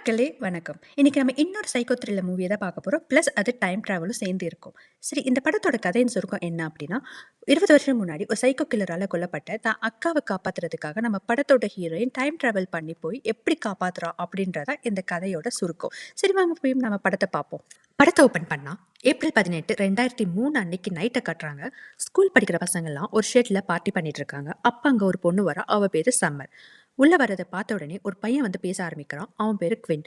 மக்களே வணக்கம். இன்னைக்கு நம்ம இன்னொரு சைக்கோ த்ரில்லர் மூவிய தான் பார்க்க போறோம். பிளஸ் அது டைம் டிராவலும் சேர்ந்து இருக்கும். சரி, இந்த படத்தோட கதையின் சுருக்கம் என்ன அப்படின்னா, 20 வருஷம் முன்னாடி ஒரு சைக்கோ கில்லரால கொல்லப்பட்ட தான் அக்காவ காப்பாத்துறதுக்காக நம்ம படத்தோட ஹீரோயின் டைம் டிராவல் பண்ணி போய் எப்படி காப்பாத்துறா அப்படின்றத இந்த கதையோட சுருக்கம். சரி, வாங்க போய் நம்ம படத்த பார்ப்போம். படத்த ஓப்பன் பண்ணா ஏப்ரல் 18, 2003 அன்னைக்கு நைட்ட காட்டுறாங்க. ஸ்கூல் படிக்கிற பசங்கலாம் ஒரு ஷெட்ல பார்ட்டி பண்ணிட்டு இருக்காங்க. அப்ப அங்க ஒரு பொண்ணு வரா. அவ பேரு சம்மர். உள்ள வரத பார்த்த உடனே ஒரு பையன் வந்து பேச ஆரம்பிக்கிறான். அவன் பேரு குவின்.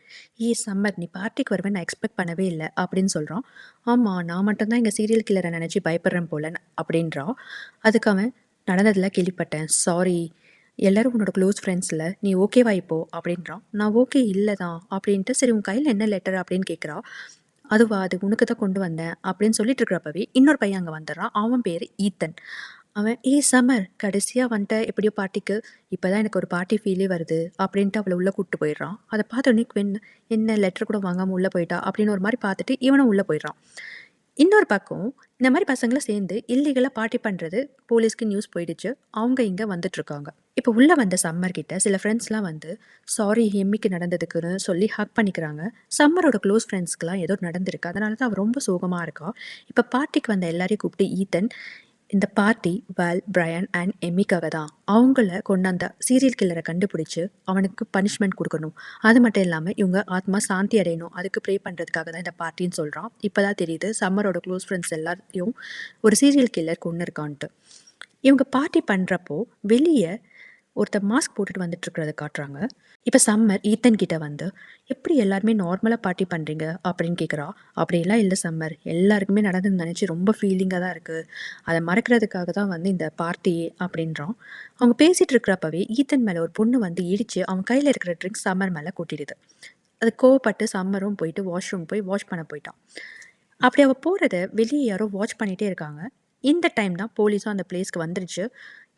சம்மர், நீ பார்ட்டிக்கு வருவேன்னு நான் எக்ஸ்பெக்ட் பண்ணவே இல்ல அப்படின்னு சொல்றான். ஆமா, நான் மட்டும் தான் இங்க சீரியல் கில்லர நினைச்சு பயப்படுறேன் போல அப்படின்றான். அதுக்கு அவன், நடந்ததெல்லாம் கேள்விப்பட்டேன். சாரி. எல்லாரும் உன்னோட க்ளோஸ் ஃப்ரெண்ட்ஸ்ல. நீ ஓகேவா இப்போ அப்படின்றான். நான் ஓகே இல்ல தான் அப்படின்ட்டு, சரி உன் கையில என்ன லெட்டர் அப்படின்னு கேட்குறா. அதுவா, அது உனக்கு தான் கொண்டு வந்தேன் அப்படின்னு சொல்லிட்டு இருக்கிறப்பவே இன்னொரு பையன் அங்க வந்துடுறான். அவன் பேரு ஈத்தன். அவன், சம்மர், கடைசியா வந்துட்ட எப்படியோ பார்ட்டிக்கு. இப்பதான் எனக்கு ஒரு பார்ட்டி ஃபீலே வருது அப்படின்ட்டு அவளை உள்ள கூட்டு போயிடுறான். அதை பார்த்தோன்னே குவின், என்ன லெட்டர் கூட வாங்காம உள்ள போயிட்டா அப்படின்னு ஒரு மாதிரி பார்த்துட்டு இவனும் உள்ள போயிடுறான். இன்னொரு பக்கம் இந்த மாதிரி பசங்களை சேர்ந்து இல்லீகலா பார்ட்டி பண்றது போலீஸ்க்கு நியூஸ் போயிடுச்சு. அவங்க இங்க வந்துட்டு இருக்காங்க. இப்போ உள்ள வந்த சம்மர் கிட்ட சில ஃப்ரெண்ட்ஸ்லாம் வந்து சாரி எம்மிக்கு நடந்ததுக்குன்னு சொல்லி ஹக் பண்ணிக்கிறாங்க. சம்மரோட க்ளோஸ் ஃப்ரெண்ட்ஸ்க்குலாம் ஏதோ நடந்திருக்கு, அதனால தான் அவ ரொம்ப சோகமா இருக்கா. இப்போ பார்ட்டிக்கு வந்த எல்லாரையும் கூப்பிட்டு ஈத்தன், இந்த பார்ட்டி வால், பிரையன் அண்ட் எம்மிக்காக தான். அவங்கள கொண்டு அந்த சீரியல் கில்லரை கண்டுபிடிச்சு அவனுக்கு பனிஷ்மெண்ட் கொடுக்கணும். அது மட்டும் இல்லாமல் இவங்க ஆத்மா சாந்தி அடையணும், அதுக்கு ப்ரே பண்ணுறதுக்காக தான் இந்த பார்ட்டின்னு சொல்கிறான். இப்போ தான் தெரியுது சம்மரோட க்ளோஸ் ஃப்ரெண்ட்ஸ் எல்லாரையும் ஒரு சீரியல் கில்லர் கொண்டு இருக்கான்ட்டு. இவங்க பார்ட்டி பண்ணுறப்போ வெளியே ஒருத்தர் மாஸ்க் போட்டுட்டு வந்துட்டு இருக்கிறத காட்டுறாங்க. இப்போ சம்மர் ஈத்தன் கிட்ட வந்து, எப்படி எல்லாருமே நார்மலாக பார்ட்டி பண்ணுறீங்க அப்படின்னு கேட்குறா. அப்படியெல்லாம் இல்லை சம்மர், எல்லாருக்குமே நடந்து நினச்சி ரொம்ப ஃபீலிங்காக தான் இருக்குது. அதை மறக்கிறதுக்காக தான் வந்து இந்த பார்ட்டியே அப்படின்றான். அவங்க பேசிகிட்டு இருக்கிறப்பவே ஈத்தன் மேலே ஒரு பொண்ணு வந்து இடித்து அவன் கையில் இருக்கிற ட்ரிங்க்ஸ் சம்மர் மேலே கொட்டிடுது. அது கோவப்பட்டு சம்மரும் போயிட்டு வாஷ்ரூம் போய் வாஷ் பண்ண போயிட்டான். அப்படி அவள் போகிறத வெளியே யாரோ வாட்ச் பண்ணிகிட்டே இருக்காங்க. இந்த டைம் தான் போலீஸும் அந்த பிளேஸ்க்கு வந்துருச்சு.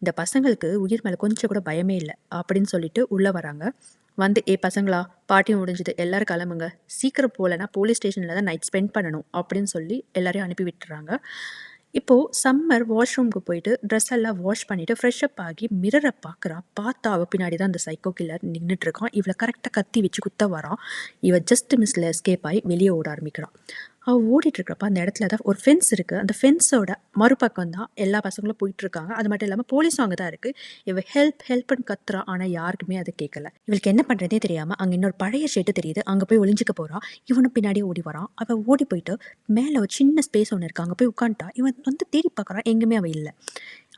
இந்த பசங்களுக்கு உயிர் மேலே கொஞ்சம் கூட பயமே இல்லை அப்படின்னு சொல்லிட்டு உள்ளே வராங்க. வந்து, பசங்களா, பார்ட்டி முடிஞ்சுது, எல்லாரும் கிளம்புங்க, சீக்கிரம் போகலன்னா போலீஸ் ஸ்டேஷனில் தான் நைட் ஸ்பெண்ட் பண்ணணும் அப்படின்னு சொல்லி எல்லாரையும் அனுப்பி விட்டுறாங்க. இப்போது சம்மர் வாஷ்ரூம்க்கு போயிட்டு ட்ரெஸ் எல்லாம் வாஷ் பண்ணிவிட்டு ஃப்ரெஷ்அப் ஆகி மிரரை பார்க்குறா. பார்த்தா அவள் பின்னாடி தான் அந்த சைக்கோ கில்லர் நின்றுட்டு இருக்கான். இவளை கரெக்டாக கத்தி வச்சு குத்த வரான். இவ ஜஸ்ட் மிஸ்ல எஸ்கேப் ஆகி வெளியே ஓட ஆரம்பிக்கிறான். அவள் ஓடிட்டு இருக்கிறப்ப அந்த இடத்துல தான் ஒரு ஃபென்ஸ் இருக்குது. அந்த ஃபென்ஸோட மறுபக்கம் தான் எல்லா பசங்களும் போயிட்டுருக்காங்க. அது மட்டும் இல்லாமல் போலீஸும் அங்கே தான் இருக்குது. இவள் ஹெல்ப்னு கத்துறா. ஆனால் யாருக்குமே அது கேட்கல. இவளுக்கு என்ன பண்ணுறதே தெரியாமல் அங்கே இன்னொரு பழைய ஷெட்டு தெரியுது, அங்கே போய் ஒளிஞ்சிக்க போகிறா. இவனும் பின்னாடியே ஓடி வரான். அவள் ஓடி போயிட்டு மேலே ஒரு சின்ன ஸ்பேஸ் ஒன்று இருக்குது, அங்கே போய் உட்காந்துட்டா. இவன் வந்து தேடி பார்க்குறான், எங்கேயுமே அவள் இல்லை.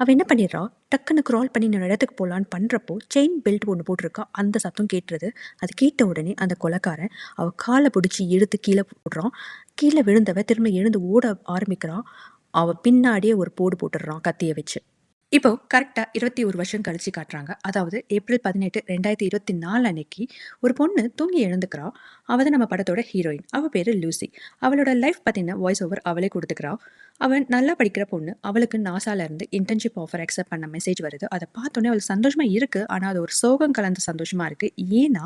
அவள் என்ன பண்ணிடுறா, டக்குன்னு க்ரால் பண்ணி இன்னொரு இடத்துக்கு போகலான்னு பண்ணுறப்போ செயின் பெல்ட் ஒன்று போட்டிருக்கா. அந்த சத்தம் கேட்டுருது. அது கேட்ட உடனே அந்த கொலைக்காரன் அவள் காலை பிடிச்சி இழுத்து கீழே போடுறான். கீழே விழுந்தவ திரும்ப எழுந்து ஓட ஆரம்பிக்கிறான். அவள் பின்னாடியே ஒரு போடு போட்டுடுறான் கத்தியை வச்சு. இப்போ கரெக்டாக 21 வருஷம் கழிச்சு காட்டுறாங்க. அதாவது ஏப்ரல் 18, 2024 அன்னைக்கு ஒரு பொண்ணு தூங்கி எழுந்துக்கிறா. அவள் தான் நம்ம படத்தோட ஹீரோயின். அவள் பேர் லூசி. அவளோட லைஃப் பற்றின வாய்ஸ் ஓவர் அவளே கொடுத்துக்கிறா. அவன் நல்லா படிக்கிற பொண்ணு. அவளுக்கு நாசாலேருந்து இன்டர்ன்ஷிப் ஆஃபர் அக்செப்ட் பண்ண மெசேஜ் வருது. அதை பார்த்தோன்னே அவளுக்கு சந்தோஷமாக இருக்குது. ஆனால் அது ஒரு சோகம் கலந்த சந்தோஷமாக இருக்குது. ஏன்னா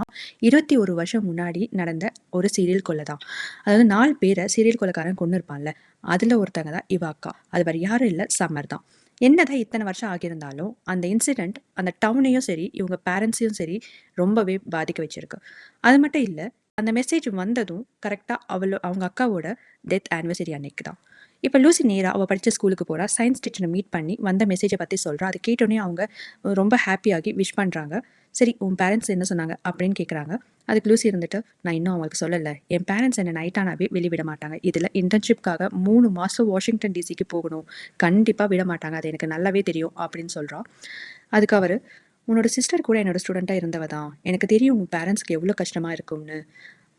21 வருஷம் முன்னாடி நடந்த ஒரு சீரியல் கொலை தான். அதாவது 4 பேரை சீரியல் கொலைக்காரன் கொண்டு இருப்பான்ல, அதில் ஒருத்தங்க தான் இவ அக்கா. அது வேறு யாரும் இல்லை, சம்மர் தான். என்னதான் இத்தனை வருஷம் ஆகியிருந்தாலும் அந்த இன்சிடெண்ட் அந்த டவுனையும் சரி இவங்க பேரண்ட்ஸையும் சரி ரொம்பவே பாதிக்க வச்சிருக்கு. அது மட்டும் இல்லை, அந்த மெசேஜ் வந்ததும் கரெக்டாக அவங்க அக்காவோட டெத் ஆனிவர்சரி அன்னைக்கு தான். இப்போ லூசி நேராக அவள் படித்த ஸ்கூலுக்கு போகிறா. சயின்ஸ் டீச்சரை மீட் பண்ணி வந்த மெசேஜை பற்றி சொல்கிறா. அது கேட்டோன்னே அவங்க ரொம்ப ஹாப்பியாகி விஷ் பண்ணுறாங்க. சரி, உன் பேரண்ட்ஸ் என்ன சொன்னாங்க அப்படின்னு கேட்குறாங்க. அதுக்கு லூசி இருந்துட்டு, நான் இன்னும் அவங்களுக்கு சொல்லலை, என் பேரண்ட்ஸ் என்னை நைட்டானாவே வெளிவிட மாட்டாங்க, இதில் இன்டர்ன்ஷிப்காக 3 மாதம் வாஷிங்டன் டிசிக்கு போகணும், கண்டிப்பாக விட மாட்டாங்க, அது எனக்கு நல்லாவே தெரியும் அப்படின்னு சொல்கிறான். அதுக்கு அவர், உன்னோட சிஸ்டர் கூட என்னோட ஸ்டூடெண்ட்டாக இருந்தவ தான், எனக்கு தெரியும் உன் பேரண்ட்ஸ்க்கு எவ்வளோ கஷ்டமாக இருக்கும்னு,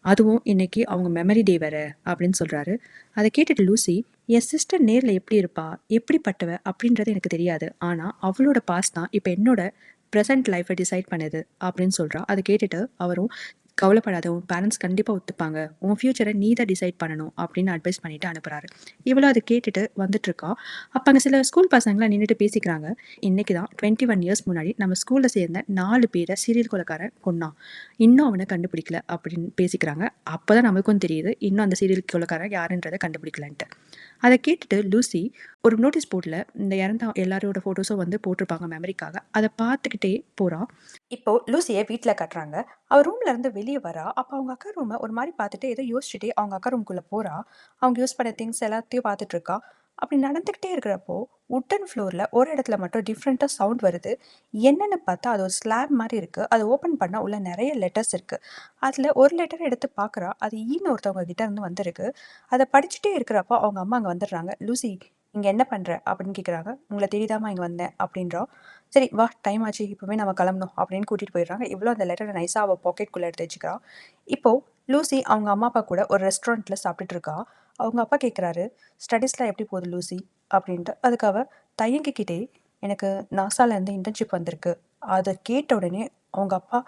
அதுவும் இன்னைக்கு அவங்க மெமரி டே வேறு அப்படின்னு சொல்கிறாரு. அதை கேட்டுட்டு லூசி, என் சிஸ்டர் நேரில் எப்படி இருப்பா, எப்படிப்பட்டவ அப்படின்றது எனக்கு தெரியாது, ஆனால் அவளோட பாஸ் தான் இப்போ என்னோட ப்ரெசன்ட் லைஃப்பை டிசைட் பண்ணுது அப்படின்னு சொல்கிறா. அதை கேட்டுட்டு அவரும், கவலைப்படாத, உன் பேரண்ட்ஸ் கண்டிப்பாக ஒத்துப்பாங்க, உன் ஃப்யூச்சரை நீ தான் டிசைட் பண்ணணும் அப்படின்னு அட்வைஸ் பண்ணிட்டு அனுப்புகிறாரு. இவ்வளோ அதை கேட்டுட்டு வந்துட்டுருக்கா. அப்போ அங்கே சில ஸ்கூல் பசங்களாம் நின்றுட்டு பேசிக்கிறாங்க. இன்றைக்கி தான் 21 இயர்ஸ் முன்னாடி நம்ம ஸ்கூலில் சேர்ந்த 4 பேரை சீரியல் கொலைக்காரன் கொன்னான், இன்னும் அவனை கண்டுபிடிக்கல அப்படின்னு பேசிக்கிறாங்க. அப்போ தான் நமக்கும் தெரியுது இன்னும் அந்த சீரியல் கொலைக்காரன் யாருன்றதை கண்டுபிடிக்கலன்ட்டு. அத கேட்டுட்டு லூசி ஒரு நோட்டீஸ் போர்ட்ல இந்த இறந்த எல்லாரோட ஃபோட்டோஸும் வந்து போட்டிருப்பாங்க மெமரிக்காக. அத பார்த்துக்கிட்டே போறா. இப்போ லூசிய வீட்ல காட்டுறாங்க. அவ ரூம்ல இருந்து வெளிய வரா. அப்ப அவங்க அக்கா ரூம ஒரு மாரி பார்த்துட்டு ஏதோ யோசிச்சுட்டே அவங்க அக்கா ரூம்குள்ள போறா. அவங்க யூஸ் பண்ண திங்ஸ் எல்லாத்தையும் பார்த்துட்டு இருக்கா. அப்படி நடந்துகிட்டே இருக்கிறப்போ, வுட்டன் ஃப்ளோர்ல ஒரு இடத்துல மட்டும் டிஃப்ரெண்ட்டா சவுண்ட் வருது. என்னன்னு பார்த்தா அது ஒரு ஸ்லாப் மாரி இருக்கு. அத ஓப்பன் பண்ணா உள்ள நெறைய லெட்டர்ஸ் இருக்கு. அதுல ஒரு லெட்டர் எடுத்து பார்க்குறா. அது ஈன்னு ஒருத்தவங்க கிட்ட இருந்து வந்திருக்கு. அத படிச்சுட்டே இருக்கிறப்போ அவங்க அம்மா அங்க வந்துடுறாங்க. "லூசி இங்க என்ன பண்ற?" அப்படின்னு கேட்குறாங்க. "உங்கள தேடி தாம்மா இங்க வந்தேன்" அப்படின்றா. "சரி வா டைம் ஆச்சு. இப்பவே நம்ம கிளம்பணும்" அப்படின்னு கூட்டிட்டு போயிடுறாங்க. இவளும் அந்த லெட்டர நைஸா அவ பாக்கெட்குள்ள எடுத்து வச்சுக்கிறா. இப்போ லூசி அவங்க அம்மா, அப்பா கூட ஒரு ரெஸ்டாரண்ட்ல சாப்பிட்டுட்டு இருக்கா. அவங்க அப்பா கேட்குறாரு, "ஸ்டடீஸ்லாம் எப்படி போகுது லூசி?" அப்படின்ட்டு. அதுக்கு அவ தயங்கிக்கிட்டே, "எனக்கு நாசால இருந்து இன்டர்ன்ஷிப் வந்திருக்கு." அத கேட்ட உடனே அவங்க அப்பா,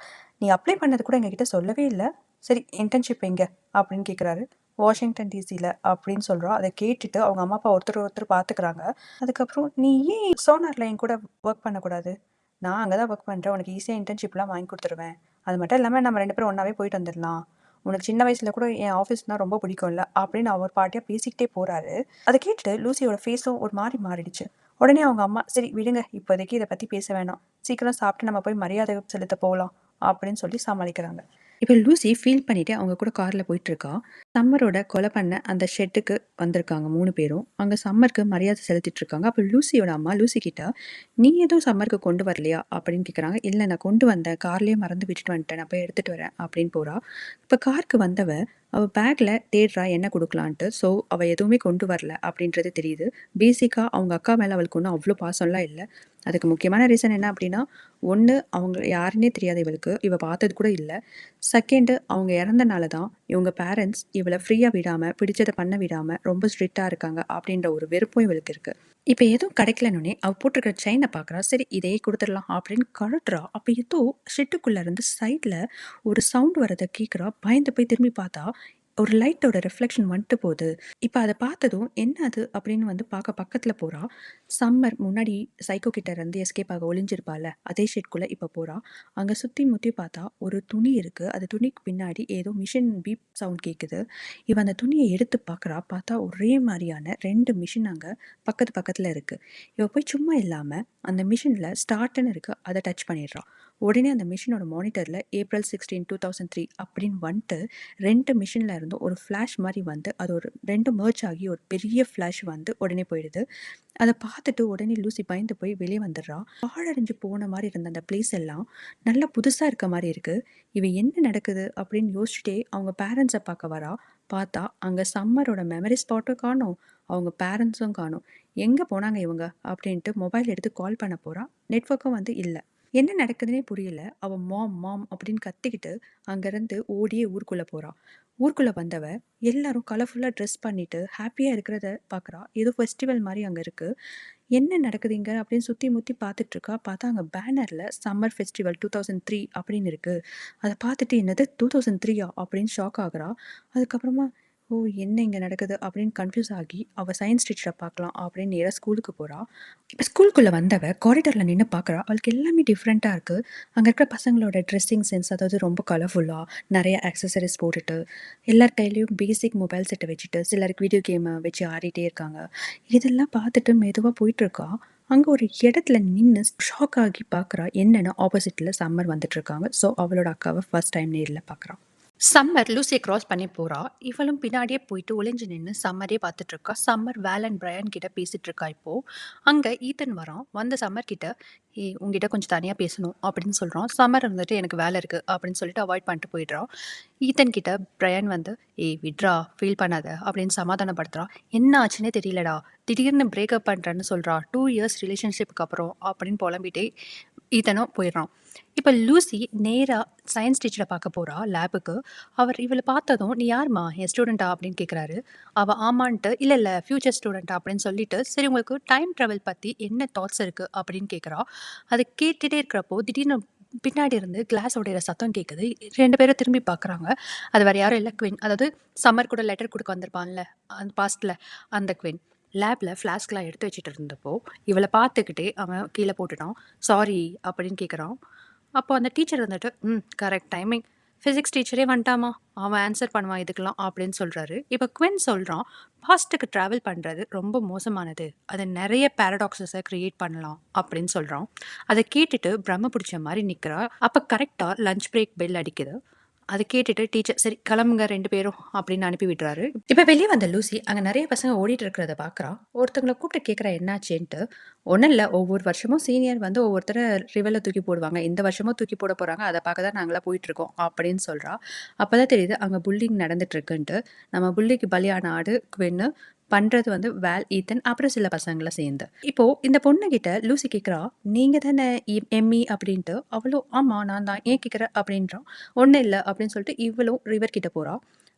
"நீ அப்ளை பண்ணது கூட எங்ககிட்ட சொல்லவே இல்ல. சரி இன்டர்ன்ஷிப் எங்க?" அப்படின்னு கேட்குறாரு. "வாஷிங்டன் டிசில" அப்படின்னு சொல்றா. அத கேட்டுட்டு அவங்க அம்மா, அப்பா ஒருத்தர் ஒருத்தர் பார்த்துக்கிறாங்க. அதுக்கப்புறம், "நீ ஏன் சோனார்ல என் கூட ஒர்க் பண்ணக்கூடாது? நான் அங்க தான் ஒர்க் பண்றேன். உனக்கு ஈஸியா இன்டர்ன்ஷிப்லாம் வாங்கி குடுத்துருவேன். அது மட்டும் இல்லாம நம்ம 2 பேரும் ஒண்ணாவே போயிட்டு வந்துடலாம். உனக்கு சின்ன வயசுல கூட என் ஆஃபீஸ்னா ரொம்ப பிடிக்கும்ல" அப்படின்னு அவர் பாட்டுயா பேசிக்கிட்டே போறாரு. அத கேட்டுட்டு லூசியோட ஃபேஸும் ஒரு மாரி மாறிடுச்சு. உடனே அவங்க அம்மா, "சரி விடுங்க. இப்போதைக்கு இத பத்தி பேச வேணாம். சீக்கிரம் சாப்பிட்டு நம்ம போய் மரியாதை செலுத்த போலாம்" அப்படின்னு சொல்லி சமாளிக்கிறாங்க. இப்ப லூசி ஃபீல் பண்ணிட்டு அவங்க கூட கார்ல போயிட்டுருக்கா. சம்மரோட கொலை பண்ண அந்த ஷெட்டுக்கு வந்திருக்காங்க 3 பேரும். அங்க சம்மருக்கு மரியாதை செலுத்திட்டு இருக்காங்க. அப்ப லூசியோட அம்மா லூசி கிட்ட, "நீ எதுவும் சம்மருக்கு கொண்டு வரலையா?" அப்படின்னு கேட்குறாங்க. "இல்ல நான் கொண்டு வந்தேன். கார்லயே மறந்து விட்டுட்டு வந்துட்டேன். நான் போய் எடுத்துட்டு வரேன்" அப்படின்னு போறா. இப்ப காருக்கு வந்தவ, அவ பேக்ல தேடுறா என்ன குடுக்கலான்ட்டு. ஸோ அவ எதுவுமே கொண்டு வரல அப்படின்றது தெரியுது. பேசிக்கா அவங்க அக்கா மேல அவளுக்கு ஒண்ணும் அவ்ளோ பாசம்லாம் இல்ல. அதுக்கு முக்கியமான ரீசன் என்ன அப்படின்னா, 1 அவங்க யாருன்னே தெரியாது இவளுக்கு. இவ பார்த்தது கூட இல்ல. 2 அவங்க இறந்தனால தான் இவங்க பேரண்ட்ஸ் இவள ஃப்ரீயா விடாம, பிடிச்சத பண்ண விடாம ரொம்ப ஸ்ட்ரிக்ட்டா இருக்காங்க அப்படின்ற ஒரு வெறுப்பும் இவளுக்கு இருக்கு. இப்ப எதுவும் கிடைக்கலன்னோனே, அவ போட்டிருக்கிற செயின பார்க்குறா. சரி இதையே குடுத்துடலாம் அப்படின்னு கழட்டுறா. அப்ப ஏதோ ஷெட்டுக்குள்ள இருந்து சைட்ல ஒரு சவுண்ட் வரத கேட்குறா. பயந்து போய் திரும்பி பார்த்தா, ஒரு லைட்டோட ரிஃப்ளெக்ஷன் வந்துட்டு போது. இப்ப அத பார்த்ததும், "என்ன அது?" அப்படின்னு வந்து பார்க்க பக்கத்துல போறா. சம்மர் முன்னாடி சைக்கோ கிட்ட இருந்து எஸ்கேப் ஆக ஒளிஞ்சிருப்பால்ல, அதே ஷெட்குள்ள இப்ப போறா. அங்க சுத்தி முத்தி பார்த்தா, ஒரு துணி இருக்கு. அந்த துணிக்கு பின்னாடி ஏதோ மிஷின் பீப் சவுண்ட் கேட்குது. இவ அந்த துணிய எடுத்து பார்க்குறா. பார்த்தா ஒரே மாரியான 2 மிஷின் அங்க பக்கத்து பக்கத்துல இருக்கு. இவ போய் சும்மா இல்லாம அந்த மிஷின்ல ஸ்டார்ட்ன்னு இருக்கு. அத டச் பண்ணிடுறா. உடனே அந்த மிஷினோட மானிட்டர்ல ஏப்ரல் 16, 2003 அப்படின்னு வந்துட்டு 2 மிஷின்ல இருந்தும் ஒரு ஃபிளாஷ் மாரி வந்து அது ஒரு 2 மெர்ஜ் ஆகி ஒரு பெரிய ஃபிளாஷ் வந்து உடனே போயிடுது. அத பார்த்துட்டு உடனே லூசி பயந்து போய் வெளிய வந்துடுறா. பாழடைஞ்சு போன மாரி இருந்த அந்த பிளேஸ் எல்லாம் நல்லா புதுசா இருக்க மாரி இருக்கு. இவ என்ன நடக்குது அப்படின்னு யோசிச்சுட்டே அவங்க பேரண்ட்ஸ பார்க்க வரா. பார்த்தா அங்க சம்மரோட மெமரி ஸ்பாட்டும் காணோம். அவங்க பேரண்ட்ஸும் காணோம். எங்க போனாங்க இவங்க? அப்படின்ட்டு மொபைல் எடுத்து கால் பண்ண போறா. நெட்வொர்க்கும் வந்து இல்ல. என்ன நடக்குதுன்னே புரியல. அவ மாம், மாம் அப்படின்னு கத்திக்கிட்டு அங்கருந்து ஓடியே ஊருக்குள்ள போறா. ஊருக்குள்ள வந்தவ எல்லாரும் கலர்ஃபுல்லா ட்ரெஸ் பண்ணிட்டு ஹேப்பியா இருக்கிறத பார்க்குறா. ஏதோ ஃபெஸ்டிவல் மாரி அங்க இருக்கு. என்ன நடக்குது இங்க? அப்படின்னு சுத்தி முத்தி பார்த்துட்டு இருக்கா. பார்த்தா அங்க பேனர்ல சம்மர் ஃபெஸ்டிவல் 2003 அப்படின்னு இருக்கு. அத பார்த்துட்டு என்னது 2003யா அப்படின்னு ஷாக் ஆகுறா. அதுக்கப்புறமா ஓ! என்ன இங்க நடக்குது? அப்படின்னு கன்ஃப்யூஸ் ஆகி அவ சயன்ஸ் டீச்சர பார்க்கலாம் அப்படின்னு நேரா ஸ்கூலுக்கு போறா. இப்ப ஸ்கூலுக்குள்ள வந்தவ காரிடார்ல நின்னு பார்க்குறா. அவளுக்கு எல்லாமே டிஃப்ரெண்ட்டா இருக்கு. அங்க இருக்கிற பசங்களோட ட்ரெஸ்ஸிங் சென்ஸ் அதாவது ரொம்ப கலர்ஃபுல்லா நெறைய ஆக்சஸரீஸ் போட்டுட்டு, எல்லார் கையிலயும் பேசிக் மொபைல் செட்ட வச்சுட்டு, சிலருக்கு வீடியோ கேம வச்சு ஆடிட்டே இருக்காங்க. இதெல்லாம் பார்த்துட்டு மெதுவா போயிட்டுருக்கா. அங்க ஒரு இடத்துல நின்னு ஷாக் ஆகி பார்க்குறா. என்னன்னா ஆப்போசிட்ல சம்மர் வந்துட்டுருக்காங்க. ஸோ அவளோட அக்காவ ஃபர்ஸ்ட் டைம் நேர்ல பார்க்குறா. சம்மர் லூசிய கிராஸ் பண்ணி போறா. இவளும் பின்னாடியே போயிட்டு ஒளிஞ்சு நின்னு சம்மரையே பார்த்துட்டு இருக்கா. சம்மர் வேல் அண்ட் பிரையன் கிட்ட பேசிட்டு இருக்கா இப்போ. அங்க ஈத்தன் வரான். வந்து சம்மர் கிட்ட, "ஏய் உன்கிட்ட கொஞ்சம் தனியா பேசணும்" அப்படின்னு சொல்றான். சம்மர் வந்துட்டு, "எனக்கு வேலை இருக்கு" அப்படின்னு சொல்லிட்டு அவாய்ட் பண்ணிட்டு போயிடுறா. ஈத்தன் கிட்ட பிரையன் வந்து, "ஏய் விட்றா, ஃபீல் பண்ணாத" அப்படின்னு சமாதானப்படுத்துறான். "என்ன ஆச்சுன்னே தெரியலடா. திடீர்னு பிரேக்கப் பண்றேன்னு சொல்றா. 2 இயர்ஸ் ரிலேஷன்ஷிப்க்கு அப்புறம்" அப்படின்னு புலம்பிட்டே ஈத்தனும் போயிடுறான். இப்ப லூசி நேரா சயன்ஸ் டீச்சர பார்க்க போறா லேபுக்கு. அவர் இவள பார்த்ததும், "நீ யாரும்மா? என் ஸ்டூடெண்ட்டா?" அப்படின்னு கேட்குறாரு. அவ ஆமான்ட்டு, "இல்ல, இல்ல ஃபியூச்சர் ஸ்டூடெண்ட்" அப்படின்னு சொல்லிட்டு, "சரி உங்களுக்கு டைம் ட்ராவல் பத்தி என்ன தாட்ஸ் இருக்கு?" அப்படின்னு கேட்குறா. அத கேட்டுட்டே இருக்கிறப்போ, திடீர்னு பின்னாடி இருந்து கிளாஸ் உடையிற சத்தம் கேட்குது. 2 பேரும் திரும்பி பார்க்குறாங்க. அது வேற யாரும் இல்ல குயின். அதாவது சம்மர் கூட லெட்டர் குடுக்க வந்திருப்பான்ல, அந்த பாஸ்ட்ல அந்த குயின். லேப்ல ஃப்ளாஸ்க்லாம் எடுத்து வச்சுட்டு இருந்தப்போ, இவள பார்த்துக்கிட்டே அவன் கீழ போட்டுட்டான். "சாரி" அப்படின்னு கேட்குறான். அப்போ அந்த டீச்சர் வந்துட்டு, "ம் கரெக்ட் டைமிங். ஃபிசிக்ஸ் டீச்சரே வந்துட்டாமா, அவன் ஆன்சர் பண்ணுவான் இதுக்கெல்லாம் அப்படின்னு சொல்றாரு. இப்ப குவின் சொல்றான், பாஸ்ட்டுக்கு டிராவல் பண்றது ரொம்ப மோசமானது. அது நெறைய பாரடாக்ஸஸ கிரியேட் பண்ணலாம் அப்படின்னு சொல்றான். அத கேட்டுட்டு பிரம்ம புடிச்ச மாரி நிக்கிறா. அப்ப கரெக்ட்டா லஞ்ச் பிரேக் பெல் அடிக்குது. அத கேட்டுட்டு டீச்சர் சரி கிளம்புங்க 2 பேரும் அப்படின்னு அனுப்பி விடுறாரு. இப்ப வெளிய வந்த லூசி அங்க நெறைய பசங்க ஓடிட்டு இருக்கிறத பார்க்குறா. ஒருத்தவங்கள கூப்பிட்டு கேட்கிறா என்னாச்சுன்ட்டு. ஒண்ணும் இல்ல ஒவ்வொரு வருஷமும் சீனியர் வந்து ஒவ்வொருத்தர ரிவர்ல தூக்கி போடுவாங்க. இந்த வருஷமும் தூக்கி போட போறாங்க. அத பார்க்க தான் நாங்கலாம் போயிட்டு இருக்கோம் அப்படின்னு சொல்றா. அப்பதான் தெரியுது அங்க புல்லிங் நடந்துட்டு இருக்குன்ட்டு. நம்ம புல்லிக்கு பலியான ஆடு குவின்னு பண்றது வந்து வேல், ஈத்தன் அப்புறம் சில பசங்கள சேர்ந்து. இப்போ இந்த பொண்ணுகிட்ட லூசி கேட்கிறா, "நீங்க தானே எம்மி?" அப்படின்ட்டு. அவளும், "ஆமா நான் தான். ஏன் கேட்கிற?" அப்படின்றா. "ஒண்ணும் இல்ல" அப்படின்னு சொல்லிட்டு இவளும் ரிவர் கிட்ட போறா.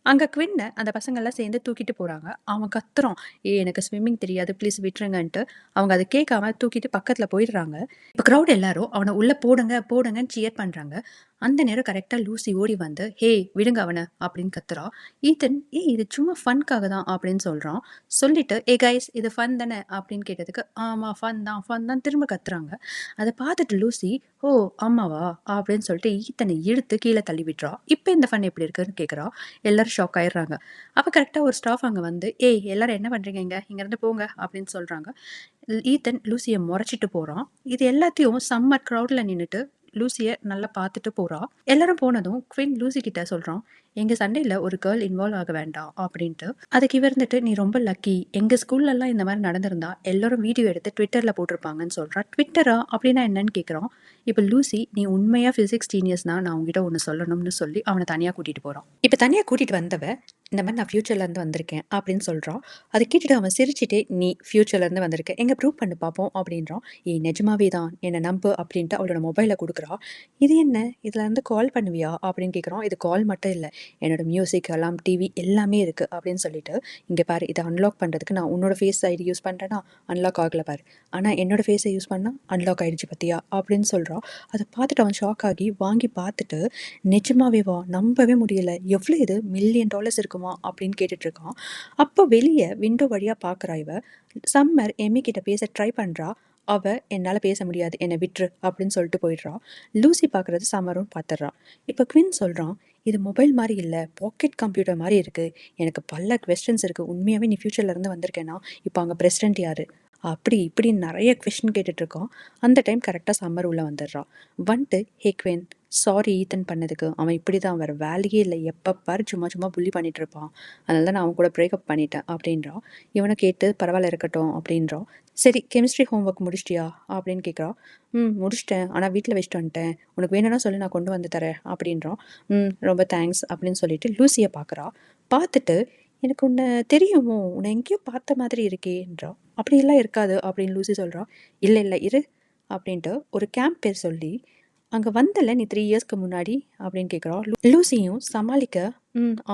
அங்க குவின்ன அந்த பசங்கள்லாம் சேர்ந்து தூக்கிட்டு போறாங்க. அவன் கத்துறான், "ஏய் எனக்கு ஸ்விம்மிங் தெரியாது. ப்ளீஸ் விட்டுருங்கன்ட்டு." அவங்க அத கேட்காம தூக்கிட்டு பக்கத்துல போயிடுறாங்க. இப்ப கிரவுட் எல்லாரும் அவன உள்ள போடுங்க, போடுங்கன்னு சியர் பண்றாங்க. அந்த நேரம் கரெக்ட்டா லூசி ஓடி வந்து, "ஹேய் விடுங்க அவன" அப்படின்னு கத்துறா. ஈத்தன், "ஏய் இது சும்மா ஃபன்க்காக தான்" அப்படின்னு சொல்றான். சொல்லிட்டு, "ஏய் கைஸ் இது ஃபன் தானே?" அப்படின்னு கேட்டதுக்கு, "ஆமா ஃபன் தான், ஃபன் தான்" திரும்ப கத்துறாங்க. அத பார்த்துட்டு லூசி, "ஓ! ஆமாவா?" அப்படின்னு சொல்லிட்டு ஈத்தன இழுத்து கீழ தள்ளி விட்றா. "இப்ப இந்த ஃபன் எப்படி இருக்குன்னு?" கேட்கிறா. எல்லாரும் ஷாக் ஆயிடுறாங்க. அப்ப கரெக்ட்டா ஒரு ஸ்டாஃப் அங்க வந்து, "ஏய் எல்லாரும் என்ன பண்றீங்க இங்க? இங்கருந்து போங்க" அப்படின்னு சொல்றாங்க. ஈத்தன் லூசிய மொறச்சிட்டு போறான். இது எல்லாத்தையும் சம்மர் கிரவுட்ல நின்னுட்டு லூசிய நல்லா பார்த்துட்டு போறா. எல்லாரும் போனதும் குவின் லூசி கிட்ட சொல்றான், "எங்க சண்டையில ஒரு கேர்ள் இன்வால்வ் ஆக வேண்டாம்" அப்படின்ட்டு. அதுக்கு இவ இருந்துட்டு, "நீ ரொம்ப லக்கி. எங்க ஸ்கூல்லலாம் இந்த மாரி நடந்திருந்தா எல்லாரும் வீடியோ எடுத்து ட்விட்டர்ல போட்டிருப்பாங்கன்னு" சொல்றா. "ட்விட்டரா? அப்படின்னா என்னன்னு?" கேட்குறான். இப்ப லூசி, "நீ உண்மையா பிசிக்ஸ் ஜீனியஸ்னா நான் உன்கிட்ட ஒண்ணு சொல்லணும்னு" சொல்லி அவன தனியா கூட்டிட்டு போறான். இப்ப தனியா கூட்டிட்டு வந்தவ, "இந்த மாரி நான் ஃபியூச்சர்ல இருந்து வந்திருக்கேன்" அப்படின்னு சொல்றா. அத கேட்டுட்டு அவன் சிரிச்சுட்டே, "நீ ஃபியூச்சர்ல இருந்து வந்திருக்க. எங்க ப்ரூவ் பண்ணு பார்ப்போம்" அப்படின்றான். "ஏய் நிஜமாவே தான். என்ன நம்பு" அப்படின்ட்டு அவளோட மொபைல குடுக்குறா. "இது என்ன? இதுல இருந்து கால் பண்ணுவியா?" அப்படின்னு கேட்குறான். "இது கால் மட்டும் இல்ல. என்னோட மியூசிக், அலாம், டிவி எல்லாமே இருக்கு" அப்படின்னு சொல்லிட்டு, "இங்க பாரு இத அன்லாக் பண்றதுக்கு நான் உன்னோட ஃபேஸ் ஐடி யூஸ் பண்றேனா, அன்லாக் ஆகல பாரு. ஆனா என்னோட ஃபேஸ யூஸ் பண்ணா அன்லாக் ஆயிடுச்சு பாத்தியா?" அப்படின்னு சொல்றா. அத பார்த்துட்டு அவன் ஷாக் ஆகி வாங்கி பார்த்துட்டு, "நிஜமாவேவா? நம்பவே முடியல. எவ்ளோ இது? $1,000,000 இருக்குமா?" அப்படின்னு கேட்டுட்டு இருக்கான். அப்போ வெளிய விண்டோ வழியா பார்க்குறா இவ. சம்மர் எமி கிட்ட பேச ட்ரை பண்றா. அவ, "என்னால பேச முடியாது. என்ன விட்ரு" அப்படின்னு சொல்லிட்டு போயிடுறா. லூசி பார்க்குறது சம்மரும் பார்த்துடுறா. இப்ப குவின் சொல்றான், "இது மொபைல் மாரி இல்ல. பாக்கெட் கம்ப்யூட்டர் மாரி இருக்கு. எனக்கு பல கொஸ்டின்ஸ் இருக்கு. உண்மையாவே நீ ஃபியூச்சர்ல இருந்து வந்திருக்கேன்னா, இப்போ அங்க பிரசிடென்ட் யாரு?" அப்படி இப்படின்னு நெறைய கொஸ்டின் கேட்டுட்டு இருக்கான். அந்த டைம் கரெக்ட்டா சம்மர் உள்ள வந்துடுறா. வந்துட்டு, "ஹே குவின், சாரி ஈத்தன் பண்ணதுக்கு. அவன் இப்படிதான். வேற வேலையே இல்ல. எப்ப பாரு சும்மா சும்மா புல்லி பண்ணிட்டு இருப்பான். அதனால தான் நான் அவன் கூட பிரேக்கப் பண்ணிட்டேன்" அப்படின்றா. இவன கேட்டு, "பரவால்ல இருக்கட்டும்" அப்படின்றான். "சரி கெமிஸ்ட்ரி ஹோம் ஒர்க் முடிச்சிட்டியா?" அப்படின்னு கேட்குறா. முடிச்சிட்டேன். ஆனா வீட்ல வச்சுட்டு வந்துட்டேன். உனக்கு வேணும்னா சொல்லு நான் கொண்டு வந்து தரேன்" அப்படின்றான். ரொம்ப தேங்க்ஸ்" அப்படின்னு சொல்லிட்டு லூசிய பார்க்குறா. பார்த்துட்டு, "எனக்கு உன்ன தெரியுமோ? உன்ன எங்கேயோ பார்த்த மாதிரி இருக்கேன்றா." "அப்படியெல்லாம் இருக்காது" அப்படின்னு லூசி சொல்றா. "இல்ல இல்ல இரு" அப்படின்ட்டு ஒரு கேம்ப் பேர் சொல்லி, "அங்க வந்தல்ல நீ 3 இயர்ஸ்க்கு முன்னாடி" அப்படின்னு கேட்குறா. லூசியும் சமாளிக்க,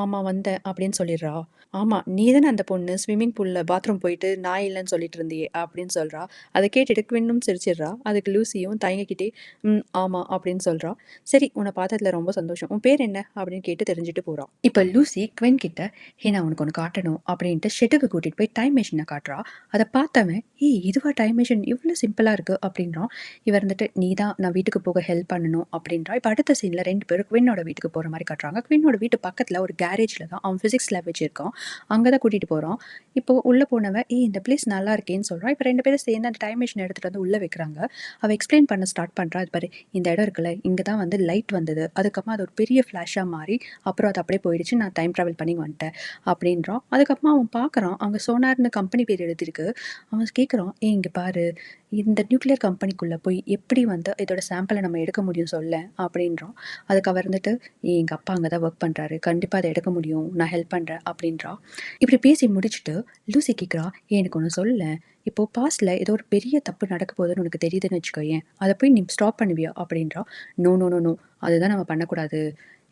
ஆமா வந்தேன்" அப்படின்னு சொல்லிடுறா. "ஆமா நீ தானே அந்த பொண்ணு ஸ்விம்மிங் பூல்ல பாத்ரூம் போயிட்டு நான் இல்லன்னு சொல்லிட்டு இருந்தியே" அப்படின்னு சொல்றா. அத கேட்டுட்டு குவின்னும் சிரிச்சிடுறா. அதுக்கு லூசியும் தயங்கிக்கிட்டே, ஆமா" அப்படின்னு சொல்றா. "சரி உன்ன பார்த்ததுல ரொம்ப சந்தோஷம். உன் பேர் என்ன?" அப்படின்னு கேட்டு தெரிஞ்சுட்டு போறா. இப்ப லூசி குவின் கிட்ட, "ஹே நான் உனக்கு ஒண்ணு காட்டணும்" அப்படின்ட்டு ஷெட்டுக்கு கூட்டிட்டு போய் டைம் மெஷின காட்டுறா. அத பார்த்தவன், "ஏய் இதுவா டைம் மெஷின்? இவ்ளோ சிம்பிளா இருக்கு" அப்படின்றான். இவ இருந்துட்டு, "நீ தான் நான் வீட்டுக்கு போக ஹெல்ப் பண்ணணும்" அப்படின்றா. இப்ப அடுத்த சீன்ல 2 பேரும் குவின்னோட வீட்டுக்கு போற மாரி காட்டுறாங்க. குவின்னோட வீட்டு பக்கத்துல ஒரு கேரேஜ்ல தான் அவன் பிசிக்ஸ் லேப் வச்சிருக்கான். அங்க தான் கூட்டிட்டு போறான். இப்போ உள்ள போனவன், "ஏய் இந்த பிளேஸ் நல்லா இருக்கேன்னு" சொல்றான். இப்ப 2 பேரும் சேர்ந்து அந்த டைம் மெஷின் எடுத்துட்டு வந்து உள்ள வைக்கிறாங்க. அவ எக்ஸ்பிளைன் பண்ண ஸ்டார்ட் பண்றா. "இது பாரு இந்த இடம் இருக்குல்ல, இங்க தான் வந்து லைட் வந்தது. அதுக்கப்புறமா அது ஒரு பெரிய ஃபிளாஷா மாறி, அப்புறம் அது அப்படியே போயிடுச்சு. நான் டைம் டிராவல் பண்ணி வந்துட்டேன்" அப்படின்றான். அதுக்கப்புறமா அவன் பார்க்குறான். அங்க சோனார்ன்னு கம்பெனி பேர் எழுதியிருக்கு. அவன் கேட்குறான், "ஏய் இங்க பாரு, இந்த நியூக்ளியர் கம்பெனிக்குள்ள போய் எப்படி வந்து இதோட சாம்பிள நம்ம எடுக்க முடியும் சொல்லேன்" அப்படின்றான். அதுக்கு அவ இருந்துட்டு, "ஏய் எங்க அப்பா அங்க தான் வொர்க் பண்றாரு. கண்டிப்பா அத எடுக்க முடியும். நான் ஹெல்ப் பண்றேன்" அப்படின்றா. இப்படி பேசி முடிச்சுட்டு லூசி கேட்குறா, "ஏய் எனக்கு ஒண்ணு சொல்லேன். இப்போ பாஸ்ட்ல ஏதோ ஒரு பெரிய தப்பு நடக்க போகுதுன்னு உனக்கு தெரியுதுன்னு வச்சுக்கோயேன். அத போய் நீ ஸ்டாப் பண்ணுவியா?" அப்படின்றா. "No, no, no, no. அதுதான் நம்ம பண்ணக்கூடாது.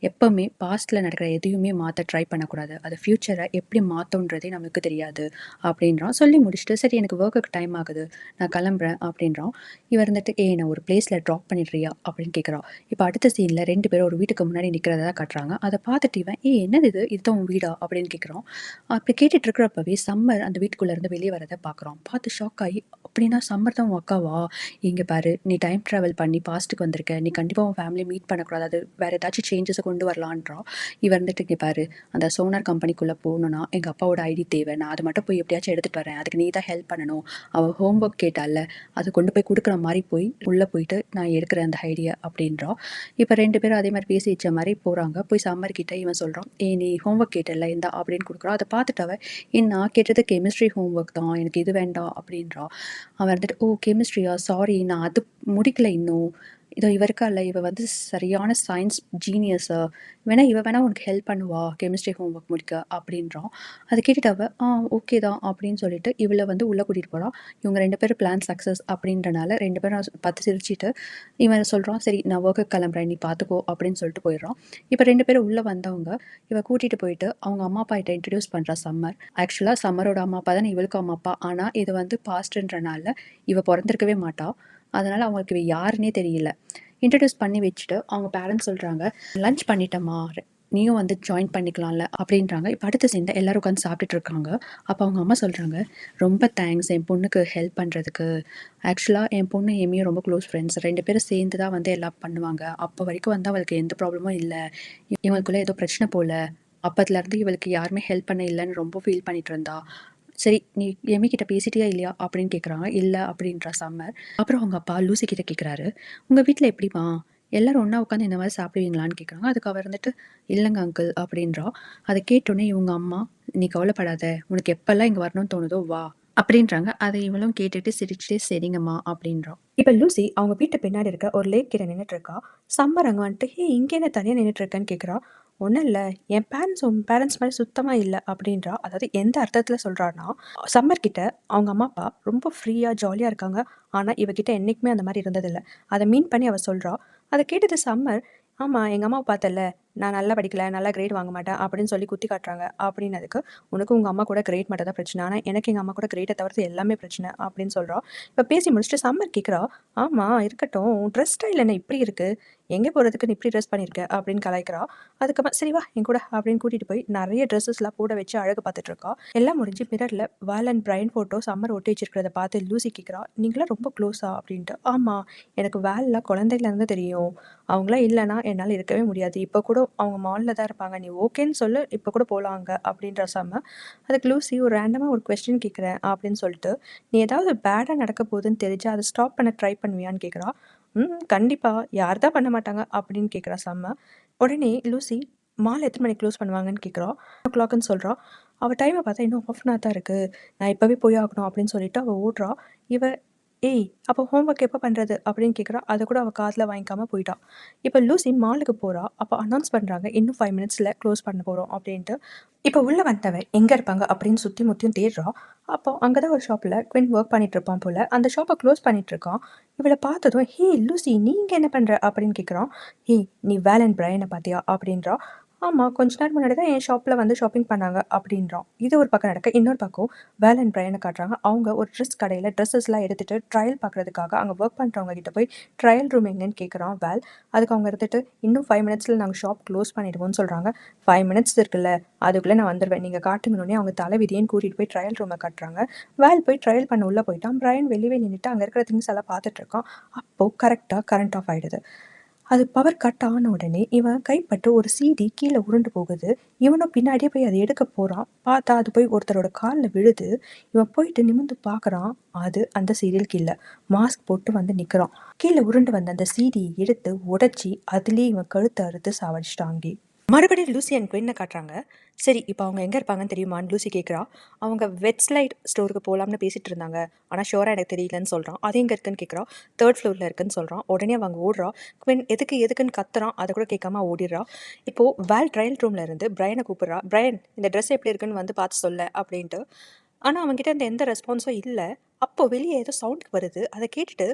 எப்பவுமே பாஸ்ட்ல நடக்கிற எதையுமே மாத்த ட்ரை பண்ணக்கூடாது. அது ஃபியூச்சர எப்படி மாத்தும்ன்றதே நமக்கு தெரியாது" அப்படின்றான். சொல்லி முடிச்சுட்டு, "சரி எனக்கு வொர்க்குக்கு டைம் ஆகுது. நான் கிளம்புறேன்" அப்படின்றான். இவ இருந்துட்டு, "ஏய் என்ன ஒரு பிளேஸ்ல ட்ராப் பண்ணிடுறியா?" அப்படின்னு கேட்குறா. இப்ப அடுத்த சீன்ல 2 பேரும் ஒரு வீட்டுக்கு முன்னாடி நிக்கிறத காட்டுறாங்க. அத பார்த்துட்டு இவன், "ஏய் என்னது இது? இதுதான் உன் வீடா?" அப்படின்னு கேட்குறான். அப்படி கேட்டுட்டு இருக்கிறப்பவே சம்மர் அந்த வீட்டுக்குள்ள இருந்து வெளிய வரத பார்க்குறான். பார்த்து ஷாக் ஆகி, "அப்படின்னா சம்மர் தான் உன் அக்காவா? இங்க பாரு நீ டைம் டிராவல் பண்ணி பாஸ்ட்க்கு வந்திருக்க. நீ கண்டிப்பா உன் ஃபேமிலிய மீட் பண்ணக்கூடாது. அது வேற ஏதாச்சும் சேஞ்சஸ கொண்டு வரலான்றா. இவ இருந்துட்டு, "இங்க பாரு, அந்த சோனார் கம்பெனிக்குள்ள போகணும்னா எங்க அப்பாவோட ஐடி தேவை. நான் அத மட்டும் போய் எப்படியாச்சும் எடுத்துட்டு வரேன். அதுக்கு நீ தான் ஹெல்ப் பண்ணணும். அவ ஹோம் ஒர்க் கேட்டால்ல, அத கொண்டு போய் குடுக்குற மாரி போய் உள்ள போயிட்டு நான் எடுக்கிறேன் அந்த ஐடிய" அப்படின்றா. இப்ப 2 பேரும் அதே மாரி பேசி வச்ச மாரி போறாங்க. போய் சம்மர் கிட்ட இவன் சொல்றான், "ஏய் நீ ஹோம் ஒர்க் கேட்டல்ல இந்தா" அப்படின்னு குடுக்குறான். அத பார்த்துட்டு அவ, நான் கேட்டது கெமிஸ்ட்ரி ஹோம் ஒர்க் தான். எனக்கு இது வேண்டாம்" அப்படின்றா. அவன் வந்துட்டு, "ஓ! கெமிஸ்ட்ரியா? சாரி நான் அது முடிக்கல இன்னும். இதோ இவ இருக்கால்ல, இவ வந்து சரியான சயின்ஸ் ஜீனியஸு. இவ வேணா உனக்கு ஹெல்ப் பண்ணுவா, கெமிஸ்ட்ரி ஹோம் ஒர்க் முடிக்க" அப்படின்றான். அத கேட்டுட்டு அவ, ஓகே தான்" அப்படின்னு சொல்லிட்டு இவள வந்து உள்ள கூட்டிட்டு போறா. இவங்க 2 பேரும் பிளான் சக்சஸ் அப்படின்றனால 2 பேரும் பார்த்து சிரிச்சுட்டு, இவன் சொல்றான், "சரி நான் ஒர்க்குக்கு கிளம்புறேன், நீ பார்த்துக்கோ" அப்படின்னு சொல்லிட்டு போயிடுறான். இப்ப 2 பேரும் உள்ள வந்தவங்க, இவ கூட்டிட்டு போயிட்டு அவங்க அம்மா அப்பா கிட்ட இன்ட்ரோடியூஸ் பண்றா சம்மர். ஆக்சுவலா சம்மரோட அம்மா அப்பா தானே இவளுக்கும் அம்மா அப்பா. ஆனா இது வந்து பாஸ்ட்ன்றனால இவ பொறந்திருக்கவே மாட்டா. அதனால அவங்களுக்கு இவ யாருன்னே தெரியல. இன்ட்ரோடியூஸ் பண்ணி வச்சுட்டு அவங்க பேரண்ட்ஸ் சொல்றாங்க, "லஞ்ச் பண்ணிட்டேம்மா, நீயும் வந்து ஜாயின் பண்ணிக்கலாம்ல" அப்படின்றாங்க. இப்ப அடுத்த சீன்ல எல்லாரும் உட்காந்து சாப்பிட்டுட்டு இருக்காங்க. அப்ப அவங்க அம்மா சொல்றாங்க, "ரொம்ப தேங்க்ஸ் என் பொண்ணுக்கு ஹெல்ப் பண்றதுக்கு. ஆக்சுவலா என் பொண்ணு எமியும் ரொம்ப க்ளோஸ் ஃப்ரெண்ட்ஸ். 2 பேரும் சேர்ந்து தான் வந்து எல்லாம் பண்ணுவாங்க. அப்ப வரைக்கும் வந்து அவளுக்கு எந்த ப்ராப்ளமும் இல்ல. இவங்களுக்குள்ள ஏதோ பிரச்சனை போல. அப்பத்துலருந்து இவளுக்கு யாருமே ஹெல்ப் பண்ண இல்லன்னு ரொம்ப ஃபீல் பண்ணிட்டு இருந்தா. சரி நீ எமி கிட்ட பேசிட்டியா இல்லையா?" அப்படின்னு கேட்குறாங்க. "இல்ல" அப்படின்றா சம்மர். அப்புறம் அவங்க அப்பா லூசி கிட்ட கேட்குறாரு, "உங்க வீட்ல எப்படிம்மா? எல்லாரும் ஒண்ணா உட்காந்து இந்த மாரி சாப்பிடுவீங்களான்னு?" கேட்குறாங்க. அதுக்கு அவ இருந்துட்டு, "இல்லங்க அங்கிள்" அப்படின்றா. அத கேட்டோனே இவங்க அம்மா, "நீ கவலைப்படாத. உனக்கு எப்பலாம் இங்க வரணும்னு தோணுதோ வா" அப்படின்றாங்க. அத இவளும் கேட்டுட்டு சிரிச்சுட்டே, "சரிங்கம்மா" அப்படின்றா. இப்ப லூசி அவங்க வீட்டு பின்னாடி இருக்க ஒரு லேக் கிட்ட நின்னுட்டு இருக்கா. சம்மர் அங்க வந்துட்டு, "ஏய் இங்க என்ன தனியா நின்னுட்டு இருக்கன்னு?" கேட்குறா. "ஒண்ணும் இல்ல. என் பேரண்ட்ஸ் உன் பேரண்ட்ஸ் மாரி சுத்தமா இல்ல" அப்படின்றா. அதாவது எந்த அர்த்தத்துல சொல்றான்னா, சம்மர் கிட்ட அவங்க அம்மா, அப்பா ரொம்ப ஃப்ரீயா, ஜாலியா இருக்காங்க. ஆனா இவ கிட்ட என்னைக்குமே அந்த மாரி இருந்ததில்ல. அத மீன் பண்ணி அவ சொல்றா. அத கேட்டது சம்மர், "ஆமா எங்க அம்மாவ பார்த்தல்ல. நான் நல்லா படிக்கல, நல்லா கிரேட் வாங்க மாட்டேன்" அப்படின்னு சொல்லி குத்தி காட்டுறாங்க. அப்படின்னதுக்கு, "உனக்கு உங்க அம்மா கூட கிரேட் மட்டும் தான் பிரச்சனை. ஆனா எனக்கு எங்க அம்மா கூட கிரேட்ட தவிர்த்து எல்லாமே பிரச்சனை" அப்படின்னு சொல்றா. இப்ப பேசி முடிச்சுட்டு சம்மர் கேட்குறா, "ஆமா இருக்கட்டும். உன் ட்ரெஸ் ஸ்டைல் என்ன இப்படி இருக்கு? எங்க போறதுக்கு நீ இப்படி ட்ரெஸ் பண்ணியிருக்க?" அப்படின்னு கலாய்க்கிறா. அதுக்கப்புறம், "சரி வா என் கூட" அப்படின்னு கூட்டிட்டு போய் நெறைய ட்ரெஸ்ஸஸ்லாம் போட வச்சு அழகு பார்த்துட்டு இருக்கா. எல்லாம் முடிஞ்சு மிரர்ல wall and brain photo Summer ஒட்டி வச்சிருக்கிறத பார்த்து லூசி கேட்குறா, "நீங்கலாம் ரொம்ப க்ளோஸா?" அப்படின்ட்டு. "ஆமா. எனக்கு வேல்லாம் குழந்தையிலேருந்து தெரியும். அவங்களாம் இல்லன்னா என்னால இருக்கவே முடியாது. இப்ப கூட அவங்க மால்ல தான் இருப்பாங்க. நீ ஓகேன்னு சொல்லு, இப்ப கூட போலாம் அங்க" அப்படின்றா செம்ம. அதுக்கு லூசி, "ஒரு ரேண்டமா ஒரு கொஸ்டின் கேட்குறேன்" அப்படின்னு சொல்லிட்டு, "நீ ஏதாவது பேடா நடக்க போகுதுன்னு தெரிஞ்சா அத ஸ்டாப் பண்ண ட்ரை பண்ணுவியான்னு?" கேட்குறா. கண்டிப்பா. யார் தான் பண்ண மாட்டாங்க?" அப்படின்னு கேட்குறா செம்ம. உடனே லூசி, "மால் எத்தன மணிக்கு க்ளோஸ் பண்ணுவாங்கன்னு?" கேட்குறா. 10:00ன்னு சொல்றா. அவ டைம பார்த்தா இன்னும் 1/2 அன் ஹவர் தான் இருக்கு. நான் இப்பவே போய் ஆகணும் அப்படின்னு சொல்லிட்டு அவ ஓடுறா. இவ, "ஏய் அப்போ ஹோம் ஒர்க் எப்ப பண்றது?" அப்படின்னு கேட்குறா. அத கூட அவ காதுல வாங்கிக்காம போயிட்டா. இப்ப லூசி மாலுக்கு போறா. அப்ப அனௌன்ஸ் பண்றாங்க, "இன்னும் 5 மினிட்ஸ்ல க்ளோஸ் பண்ண போறோம்" அப்படின்ட்டு. இப்ப உள்ள வந்தவ எங்க இருப்பாங்க அப்படின்னு சுத்தி முத்தியும் தேடுறா. அப்போ அங்க தான் ஒரு ஷாப்ல குவின் ஒர்க் பண்ணிட்டு இருப்பான் போல. அந்த ஷாப்ப க்ளோஸ் பண்ணிட்டு இருக்கான். இவள பார்த்ததும், "ஹே லூசி நீ இங்க என்ன பண்ற?" அப்படின்னு கேட்குறான். "ஏய் நீ வேல் அண்ட் பிரையன பார்த்தியா?" அப்படின்றா. "ஆமா கொஞ்ச நேரம் முன்னாடி தான் என் ஷாப்ல வந்து ஷாப்பிங் பண்ணாங்க" அப்படின்றான். இது ஒரு பக்கம் நடக்க, இன்னொரு பக்கம் வேல் அண்ட் பிரையன காட்டுறாங்க. அவங்க ஒரு ட்ரெஸ் கடையில ட்ரெஸ்ஸஸ்லாம் எடுத்துட்டு ட்ரையல் பார்க்கறதுக்காக அங்க ஒர்க் பண்றவங்க கிட்ட போய் ட்ரையல் ரூம் எங்கன்னு கேட்குறான் வேல். அதுக்கு அவங்க இருந்துட்டு, "இன்னும் 5 மினிட்ஸ்ல நாங்க ஷாப் க்ளோஸ் பண்ணிடுவோம்னு" சொல்றாங்க. "5 மினிட்ஸ் இருக்குல்ல, அதுக்குள்ள நான் வந்துருவேன். நீங்க காட்டுங்கன்னோனே" அவங்க தலைவிதியேன்னு கூட்டிட்டு போய் ட்ரையல் ரூம காட்டுறாங்க. வேல் போய் ட்ரையல் பண்ண உள்ள போயிட்டான். பிரையன் வெளியவே நின்னுட்டு அங்க இருக்கிற திங்ஸ் எல்லாம் பார்த்துட்டு இருக்கான். அப்போ கரெக்ட்டா கரண்ட் ஆஃப் ஆயிடுது. அது பவர் கட் ஆன உடனே இவன் கைப்பட்டு ஒரு சிடி கீழ உருண்டு போகுது. இவனும் பின்னாடியே போய் அத எடுக்க போறான். பார்த்தா அது போய் ஒருத்தரோட கால்ல விழுது. இவன் போயிட்டு நிமிர்ந்து பார்க்குறான். அது அந்த சீரியல் கில்லர். மாஸ்க் போட்டு வந்து நிக்கிறான். கீழ உருண்டு வந்த அந்த சிடிய எடுத்து உடைச்சு அதிலேயே இவன் கழுத்த அறுத்து சாவடிச்சுட்டான் அங்கேயே. மறுபடியும் லூசி அண்ட் குயின்ன காட்டுறாங்க. சரி இப்ப அவங்க எங்க இருப்பாங்கன்னு தெரியுமான்னு லூசி கேட்குறா. அவங்க வெட்ஸ்லைட் ஸ்டோருக்கு போலாம்னு பேசிட்டு இருந்தாங்க. ஆனா ஷூரா எனக்கு தெரியலன்னு சொல்றான். அது எங்க இருக்குன்னு கேட்குறா. 3rd ஃப்ளோர்ல இருக்குன்னு சொல்றான். உடனே அவ அங்க ஓடுறா. குயின் எதுக்குன்னு கத்துறான். அத கூட கேட்காம ஓடிடுறா. இப்போ வேல் ட்ரையல் ரூம்ல இருந்து பிரையன கூப்பிடுறா. "பிரையன் இந்த ட்ரெஸ் எப்படி இருக்குன்னு வந்து பார்த்து சொல்ல" அப்படின்ட்டு. ஆனா அவன்கிட்ட இருந்து எந்த ரெஸ்பான்ஸும் இல்ல. அப்போ வெளிய ஏதோ சவுண்ட் வருது. அத கேட்டுட்டு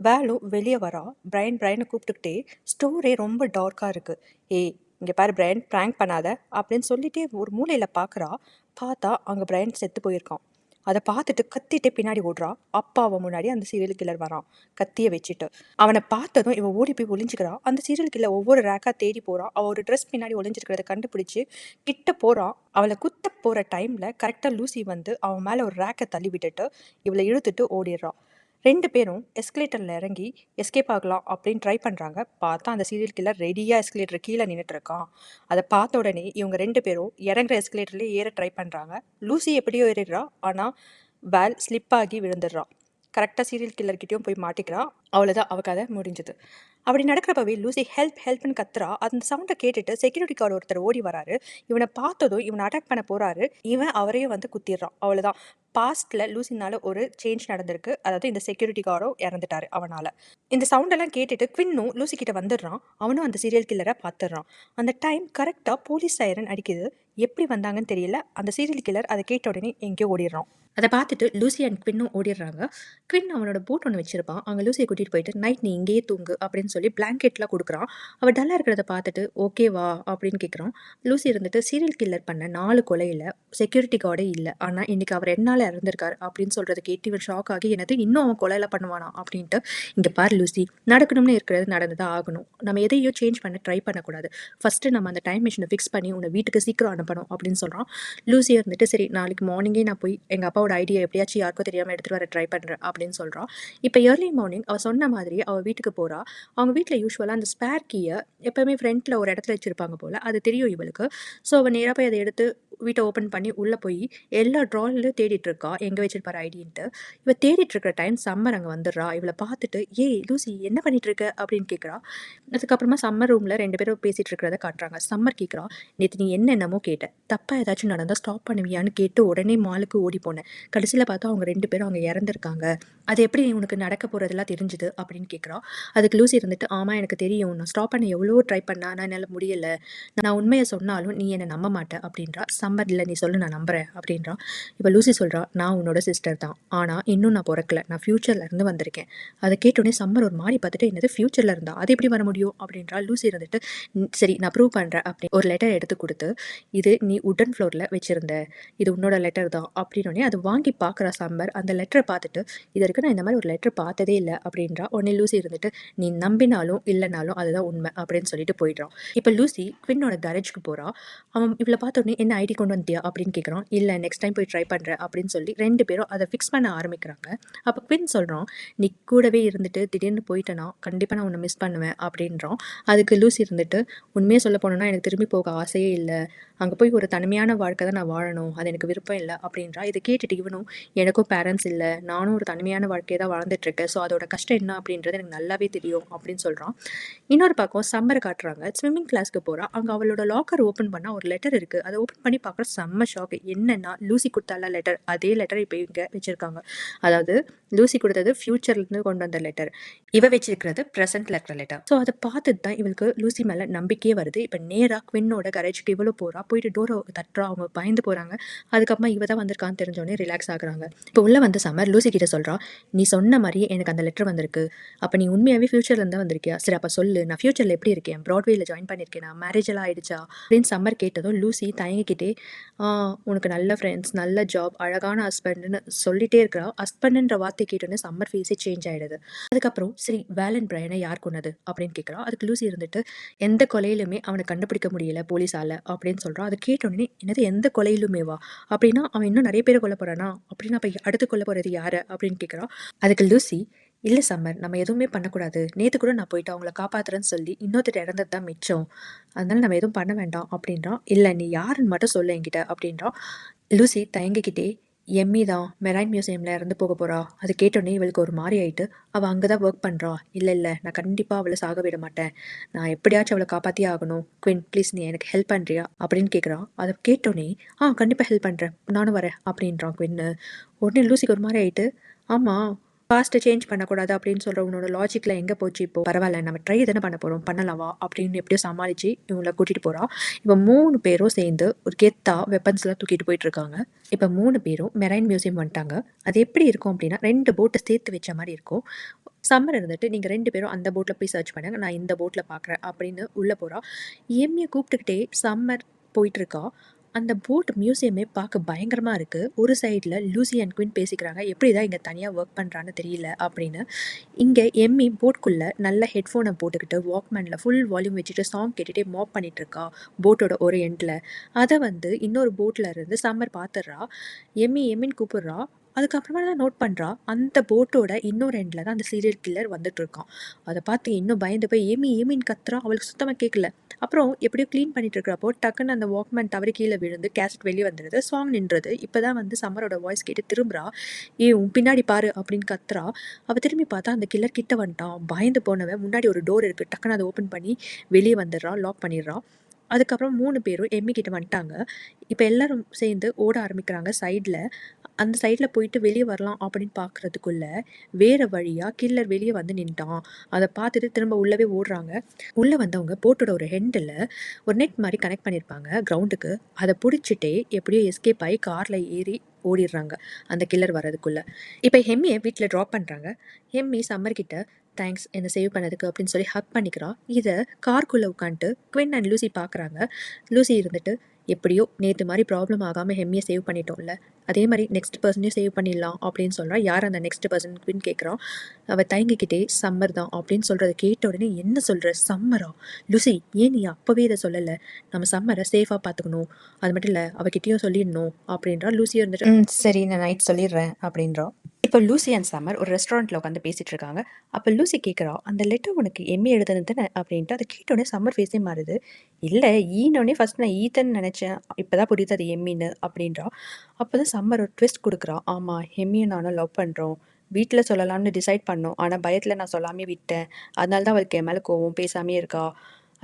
வேலும் வெளிய வரா. பிரையன கூப்பிட்டுக்கிட்டே, "ஸ்டோரே ரொம்ப டார்க்கா இருக்கு. ஏய் இங்க பாரு பிரையன் பிராங்க் பண்ணாத" அப்படின்னு சொல்லிட்டே ஒரு மூலையில பார்க்குறா. பார்த்தா அங்க பிரையன் செத்து போயிருக்கான். அத பார்த்துட்டு கத்திட்டே பின்னாடி ஓடுறா. அப்ப அவன் முன்னாடி அந்த சீரியல் கில்லர் வரான். கத்திய வச்சுட்டு. அவன பார்த்ததும் இவ ஓடி போய் ஒளிஞ்சுக்கிறா. அந்த சீரியல் கில்லர் ஒவ்வொரு ரேக்கா தேடி போறான். அவ ஒரு ட்ரெஸ் பின்னாடி ஒளிஞ்சிருக்கிறத கண்டுபிடிச்சு கிட்ட போறான். அவள குத்த போற டைம்ல கரெக்ட்டா லூசி வந்து அவன் மேல ஒரு ரேக்க தள்ளி விட்டுட்டு இவள இழுத்துட்டு ஓடிடுறா. 2 பேரும் எஸ்கலேட்டர்ல இறங்கி எஸ்கேப் ஆகலாம் அப்படின்னு ட்ரை பண்றாங்க. பார்த்தா அந்த சீரியல் கில்லர் ரெடியா எஸ்கலேட்டர் கீழ நின்னுட்டு இருக்கான். அத பார்த்த உடனே இவங்க 2 பேரும் இறங்குற எஸ்கலேட்டர்லயே ஏற ட்ரை பண்றாங்க. லூசி எப்படியோ ஏறிடுறா. ஆனா வேல் ஸ்லிப் ஆகி விழுந்துடுறா. கரெக்ட்டா சீரியல் கில்லர் கிட்டயும் போய் மாட்டிக்கிறா. அவ்வளோதான், அவ கதை முடிஞ்சுது. அப்படி நடக்கிறப்பவே லூசி ஹெல்ப் ஹெல்ப்னு கத்துறா. அந்த சவுண்டை கேட்டுட்டு செக்யூரிட்டி கார்டு ஒருத்தர் ஓடி வராரு. இவனை பார்த்ததும் இவனை அட்டாக் பண்ண போறாரு. இவன் அவரையும் வந்து குத்திடுறான். அவ்வளோதான். பாஸ்ட்ல லூசினால ஒரு சேஞ்ச் நடந்திருக்கு. அதாவது இந்த செக்யூரிட்டி கார்டும் இறந்துட்டாரு அவனால. இந்த சவுண்டெல்லாம் கேட்டுட்டு குவின்னும் லூசி கிட்ட வந்துடுறான். அவனும் அந்த சீரியல் கில்லரை பார்த்துடுறான். அந்த டைம் கரெக்டாக போலீஸ் சைரன் அடிக்குது. எப்படி வந்தாங்கன்னு தெரியல. அந்த சீரியல் கில்லர் அதை கேட்ட உடனே எங்கேயோ ஓடிடுறான். அதை பார்த்துட்டு லூசி அண்ட் குவின்னும் ஓடிடுறாங்க. குவின் அவனோட போட் ஒன்று வச்சிருப்பான். அங்கே லூசியை கூட்டிகிட்டு போயிட்டு நைட் நீ இங்கேயே தூங்கு அப்படின்னு சொல்லி பிளாங்கெட்லாம் கொடுக்குறான். அவள் டல்லாக இருக்கிறத பார்த்துட்டு ஓகேவா அப்படின்னு கேட்குறான். லூசி இருந்துட்டு சீரியல் கில்லர் பண்ண 4 கொலையில் செக்யூரிட்டி கார்டே இல்லை, ஆனால் இன்னைக்கு அவர் என்னால் இறந்துருக்காரு அப்படின்னு சொல்கிறத கேட்டு இவன் ஷாக் ஆகி என்னது இன்னும் அவன் கொலையில் பண்ணுவானா அப்படின்ட்டு, இங்கே பாரு லூசி, நடக்கணும்னு இருக்கிறது நடந்து தான் ஆகணும். நம்ம எதையோ சேஞ்ச் பண்ண ட்ரை பண்ணக்கூடாது. ஃபஸ்ட்டு நம்ம அந்த டைம் மிஷினை ஃபிக்ஸ் பண்ணி உன்னை வீட்டுக்கு சீக்கிரம் அனுப்பணும் அப்படின்னு சொல்கிறான். லூசி இருந்துட்டு சரி நாளைக்கு மார்னிங்கே நான் போய் எங்கள் அப்பாவோட ஐடியா எப்படியாச்சும் யாருக்கும் தெரியாமல் எடுத்துகிட்டு வர ட்ரை பண்ணுறேன் அப்படின்னு சொல்கிறான். இப்போ ஏர்லி மார்னிங் அவள் சொன்ன மாதிரி அவள் வீட்டுக்கு போகிறா. அவங்க வீட்டில் யூஸ்வலாக அந்த ஸ்பேர் கீயை எப்போவுமே ஃப்ரண்ட்டில் ஒரு இடத்துல வச்சுருப்பாங்க போல். அது தெரியும் இவளுக்கு. ஸோ அவள் நேராக போய் அதை எடுத்து வீட்டை ஓப்பன் பண்ணி உள்ளே போய் எல்லா ட்ராலையும் தேடிட்டு இருக்கா, எங்கே வச்சிருப்பாரு ஐடின்ட்டு. இவள் தேடிட்டு இருக்கிற டைம் சம்மர் அங்கே வந்துடுறா. இவளை பார்த்துட்டு ஏய் லூசி என்ன பண்ணிட்டு இருக்க அப்படின்னு கேட்குறா. அதுக்கப்புறமா சம்மர் ரூமில் 2 பேரும் பேசிகிட்டு இருக்கிறத காட்டுறாங்க. சம்மர் கேட்குறா, நேற்று நீ என்னென்னமோ கேட்ட, தப்பாக ஏதாச்சும் நடந்தால் ஸ்டாப் பண்ணுவியான்னு கேட்டு உடனே மாலுக்கு ஓடி போனேன். கடைசியில் பார்த்தா அவங்க 2 பேரும் அங்கே இறந்துருக்காங்க. அது எப்படி உனக்கு நடக்க போகிறதெல்லாம் தெரிஞ்சுது அப்படின்னு கேட்குறா. அதுக்கு லூசி இருந்துட்டு ஆமாம் எனக்கு தெரியும், நான் ஸ்டாப் பண்ண எவ்வளோ ட்ரை பண்ணா, நான் என்னால் முடியல, நான் உண்மையை சொன்னாலும் நீ என்னை நம்ப மாட்டேன் அப்படின்றா. சம்மர் இல்லை நீ சொல்லு நான் நம்புறேன் அப்படின்றா. இப்போ லூசி சொல்கிறா, நான் உன்னோட சிஸ்டர் தான், ஆனால் இன்னும் நான் பிறக்கல, நான் ஃப்யூச்சரில் இருந்து வந்திருக்கேன். அதை கேட்டோடனே சம்மர் ஒரு மாதிரி பார்த்துட்டு என்னது ஃப்யூச்சரில் இருந்தா அது எப்படி வர முடியும் அப்படின்றா. லூசி இருந்துட்டு சரி நான் ப்ரூவ் பண்ணுறேன் அப்படி ஒரு லெட்டர் எடுத்து கொடுத்து, இது நீ உட்டன் ஃப்ளோரில் வச்சுருந்த, இது உன்னோட லெட்டர் தான் அப்படின்னோடனே அதை வாங்கி பார்க்குற சம்மர். அந்த லெட்டரை பார்த்துட்டு இது வரைக்கும் நான் இந்த மாதிரி ஒரு லெட்டர் பார்த்ததே இல்லை அப்படின்றா. உடனே லூசி இருந்துட்டு நீ நம்பினாலும் இல்லைனாலும் அதுதான் உண்மை அப்படின்னு சொல்லிட்டு போயிடுறான். இப்போ லூசி குவின்னோட கேரேஜ்க்கு போகிறா. அவன் இவளை பார்த்தோன்னே என்ன ஐடி கொண்டு வந்தியா அப்படின்னு கேட்குறான். இல்லை நெக்ஸ்ட் டைம் போய் ட்ரை பண்ணுறேன் அப்படின்னு சொல்லி 2 பேரும் அதை ஃபிக்ஸ் பண்ண ஆரம்பிக்கிறாங்க. அப்போ குவின் சொல்கிறான், நீ கூடவே இருந்துட்டு திடீர்னு போயிட்டேன்னா கண்டிப்பாக நான் உன்னை மிஸ் பண்ணுவேன் அப்படின்றான். அதுக்கு லூசி இருந்துட்டு உண்மையே சொல்ல போனோன்னா எனக்கு திரும்பி போக ஆசையே இல்லை, அங்கே போய் ஒரு தனிமையான வாழ்க்கை தான் நான் வாழணும், அது எனக்கு விருப்பம் இல்லை அப்படின்றா. இதை கேட்டுட்டு இவனும் எனக்கும் பேரண்ட்ஸ் இல்லை, நானும் ஒரு தனிமையான வாழ்க்கையை தான் வாழ்ந்துட்டுருக்கேன், ஸோ அதோட கஷ்டம் என்ன அப்படின்றது எனக்கு நல்லாவே தெரியும் அப்படின்னு சொல்கிறான். இன்னொரு பக்கம் சம்மரை காட்டுறாங்க. ஸ்விம்மிங் கிளாஸ்க்கு போகிறா. அங்கே அவளோட லாக்கர் ஓப்பன் பண்ணால் ஒரு லெட்டர் இருக்குது. அதை ஓப்பன் பண்ணி பார்க்குற செம்ம ஷாக்கு. என்னென்னா லூசி கொடுத்தால லெட்டர், அதே லெட்டர் இப்போ இங்கே வச்சுருக்காங்க. அதாவது லூசி கொடுத்தது ஃப்யூச்சர்லேருந்து கொண்டு வந்த லெட்டர், இவ வச்சிருக்கிறது ப்ரெசென்ட்ல இருக்கிற லெட்டர். ஸோ அதை பார்த்துட்டு தான் இவளுக்கு லூசி மேலே நம்பிக்கையே வருது. இப்போ நேராக குவின்னோட கரேஜ்க்கு இவ்வளோ போகிறா. போயிட்டு டோரை தட்டுறா. அவங்க பயந்து போகிறாங்க. அதுக்கப்புறமா இவ தான் வந்திருக்கான்னு தெரிஞ்சோடனே ரிலாக்ஸ் ஆகுறாங்க. இப்போ உள்ளே வந்து சம்மர் லூசி கிட்ட சொல்கிறா, நீ சொன்ன மாதிரி எனக்கு அந்த லெட்டர் வந்திருக்கு, அப்போ நீ உண்மையாகவே ஃப்யூச்சர்லேருந்து தான் வந்திருக்கியா, சரி அப்போ சொல்லு நான் ஃப்யூச்சரில் எப்படி இருக்கேன், ப்ராட்வேயில் ஜாயின் பண்ணியிருக்கேன், நான் மேரேஜ் எல்லாம் ஆயிடுச்சா அப்படின்னு சம்மர் கேட்டதும் லூசி தயங்கிக்கிட்டே உனக்கு நல்ல ஃப்ரெண்ட்ஸ், நல்ல ஜாப், அழகான ஹஸ்பண்டுன்னு சொல்லிட்டே இருக்கிறா. ஹஸ்பண்டுன்ற வார்த்தை கேட்டோன்னே சம்மர் ஃபேஸே சேஞ்ச் ஆகிடுது. அதுக்கப்புறம் சரி வேலன் பிரையனை யார் கொன்னது அப்படின்னு கேட்குறா. அதுக்கு லூசி இருந்துட்டு எந்த கொலையிலுமே அவனை கண்டுபிடிக்க முடியல போலீஸால் அப்படின்னு சொல்கிறான். அதை கேட்டோன்னே என்னது எந்த கொலையிலுமேவா, அப்படின்னா அவன் இன்னும் நிறைய பேரை கொல்ல போகிறானா, அப்படின்னா அப்போ அடுத்து கொல்ல போகிறது யார் அப்படின்னு கேட்குறான். அதுக்கு லூசி இல்லை சம்மர் நம்ம எதுவுமே பண்ணக்கூடாது, நேற்று கூட நான் போயிட்டு அவங்கள காப்பாற்றுறேன்னு சொல்லி இன்னொருத்தர் இறந்தது தான் மிச்சம், அதனால நம்ம எதுவும் பண்ண வேண்டாம் அப்படின்றான். இல்லை நீ யாருன்னு மட்டும் சொல்ல என்கிட்ட அப்படின்றான். லூசி தயங்கிக்கிட்டே எம்மி தான் மெரைன் மியூசியமில் இறந்து போக போகிறா. அது கேட்டோன்னே இவளுக்கு ஒரு மாதிரி ஆயிட்டு அவள் அங்கே தான் ஒர்க் பண்ணுறா. இல்லை இல்லை நான் கண்டிப்பாக அவளை சாக விட மாட்டேன், நான் எப்படியாச்சும் அவளை காப்பாற்றியே ஆகணும், குவின் ப்ளீஸ் நீ எனக்கு ஹெல்ப் பண்ணுறியா அப்படின்னு கேட்குறா. அதை கேட்டோன்னே கண்டிப்பாக ஹெல்ப் பண்ணுறேன் நானும் வரேன் அப்படின்றான் குவின்னு. உடனே லூசிக்கு ஒரு மாதிரி ஆயிட்டு ஆமாம் பாஸ்ட்டை சேஞ்ச் பண்ணக்கூடாது அப்படின்னு சொல்கிற உன்னோட லாஜிக்கில் எங்கே போச்சு, இப்போ பரவாயில்ல நம்ம ட்ரை தானே பண்ண போகிறோம் பண்ணலாவா அப்படின்னு எப்படியோ சமாளித்து இவங்களை கூட்டிகிட்டு போகிறா. இப்போ 3 பேரும் சேர்ந்து ஒரு கெத்தாக வெப்பன்ஸ்லாம் தூக்கிட்டு போயிட்டுருக்காங்க. இப்போ 3 பேரும் மெரைன் மியூசியம் வந்துட்டாங்க. அது எப்படி இருக்கும் அப்படின்னா 2 போட்டை சேர்த்து வச்ச மாதிரி இருக்கும். சம்மர் இருந்துட்டு நீங்கள் 2 பேரும் அந்த போட்டில் போய் சர்ச் பண்ணுங்க, நான் இந்த போட்டில் பார்க்குறேன் அப்படின்னு உள்ளே போகிறா. எம்மியை கூப்பிட்டுக்கிட்டே சம்மர் போயிட்டுருக்கா. அந்த போட் மியூசியமே பார்க்க பயங்கரமாக இருக்குது. ஒரு சைடில் லூசி அண்ட் குயின் பேசிக்கிறாங்க, எப்படி தான் இங்கே தனியாக ஒர்க் பண்ணுறான்னு தெரியல அப்படின்னு. இங்கே எம்மி போட்குள்ளே நல்ல ஹெட்ஃபோனை போட்டுக்கிட்டு வாக்மேனில் ஃபுல் வால்யூம் வச்சுட்டு சாங் கேட்டுகிட்டே மாப் பண்ணிகிட்ருக்கா போட்டோட ஒரு எண்டில். அதை வந்து இன்னொரு போட்டில் இருந்து சம்மர் பார்த்துடுறா. எம்மின்னு கூப்பிட்றா. அதுக்கப்புறமா தான் நோட் பண்ணுறா அந்த போட்டோட இன்னொரு எண்டில் தான் அந்த சீரியல் கில்லர் வந்துட்டு இருக்கான். அதை பார்த்து இன்னும் பயந்து போய் ஏமி ஏமின்னு கத்துறா. அவளுக்கு சுத்தமாக கேட்கல. அப்புறம் எப்படியோ க்ளீன் பண்ணிட்டு இருக்கிறப்போ டக்குன்னு அந்த வாக்மேன் தவறி கீழே விழுந்து கேசட் வெளியே வந்துடுது. சாங் நின்றுது. இப்போ தான் வந்து சம்மரோட வாய்ஸ் கேட்டு திரும்புறா. உன் பின்னாடி பாரு அப்படின்னு கத்துறா. அவள் திரும்பி பார்த்தா அந்த கில்லர் கிட்ட வந்துட்டான். பயந்து போனவன் முன்னாடி ஒரு டோர் இருக்குது, டக்குன்னு அதை ஓப்பன் பண்ணி வெளியே வந்துடுறா. லாக் பண்ணிடுறா. அதுக்கப்புறம் 3 பேரும் எம்மி கிட்ட வந்துட்டாங்க. இப்போ எல்லாரும் சேர்ந்து ஓட ஆரம்பிக்கிறாங்க சைடில். அந்த சைடில் போயிட்டு வெளியே வரலாம் அப்படின்னு பார்க்குறதுக்குள்ள வேறு வழியாக கில்லர் வெளியே வந்து நின்ட்டான். அதை பார்த்துட்டு திரும்ப உள்ளவே ஓடுறாங்க. உள்ளே வந்தவங்க போட்டோட ஒரு ஹெண்டில் ஒரு நெட் மாதிரி கனெக்ட் பண்ணியிருப்பாங்க கிரவுண்டுக்கு. அதை பிடிச்சிட்டே எப்படியோ எஸ்கேப் ஆகி காரில் ஏறி ஓடிடுறாங்க அந்த கில்லர் வரதுக்குள்ளே. இப்போ ஹெம்மியை வீட்டில் ட்ராப் பண்ணுறாங்க. ஹெம்மி சம்மர்கிட்ட தேங்க்ஸ் என்னை சேவ் பண்ணதுக்கு அப்படின்னு சொல்லி ஹக் பண்ணிக்கிறா. இதை கார்க்குள்ளே உட்காந்துட்டு குவின் அண்ட் லூசி பார்க்குறாங்க. லூசி இருந்துட்டு எப்படியோ நேற்று மாதிரி ப்ராப்ளம் ஆகாமல் ஹெம்மியை சேவ் பண்ணிட்டோம்ல, அதே மாதிரி நெக்ஸ்ட் பர்சனையும் சேவ் பண்ணிடலாம் அப்படின்னு சொல்கிறா. யார் அந்த நெக்ஸ்ட் பர்சன் குவின் கேட்குறான். அவள் தயங்கிக்கிட்டே சம்மர் தான் அப்படின்னு சொல்கிறத கேட்ட உடனே என்ன சொல்கிற சம்மரா? லூசி ஏன் நீ அப்போவே இதை சொல்லலை? நம்ம சம்மரை சேஃபாக பார்த்துக்கணும், அது மட்டும் இல்லை அவகிட்டையும் சொல்லிடணும் அப்படின்றா. லூசியும் இருந்துட்டு சரி நான் நைட் சொல்லிடுறேன் அப்படின்றா. இப்போ லூசி அண்ட் சம்மர் ஒரு ரெஸ்டாரண்ட்டில் உட்காந்து பேசிகிட்டு இருக்காங்க. அப்போ லூசி கேட்குறா, அந்த லெட்டர் உனக்கு எம்மி எழுதுனது தானே அப்படின்ட்டு. அதை கேட்டோடனே சம்மர் ஃபேஸே மாறுது. இல்லை ஈனோடனே ஃபஸ்ட் நான் ஈத்தன் நினச்சேன், இப்போ தான் புரியுது அது எம்மின்னு அப்படின்றா. அப்போ தான் சம்மர் ஒரு ட்விஸ்ட் கொடுக்குறா. ஆமாம் எம்மியும் நானும் லவ் பண்ணுறோம், வீட்டில் சொல்லலாம்னு டிசைட் பண்ணோம், ஆனால் பயத்தில் நான் சொல்லாமே விட்டேன், அதனால தான் அவளுக்கு என் மேலே கோவம், பேசாமே இருக்கா.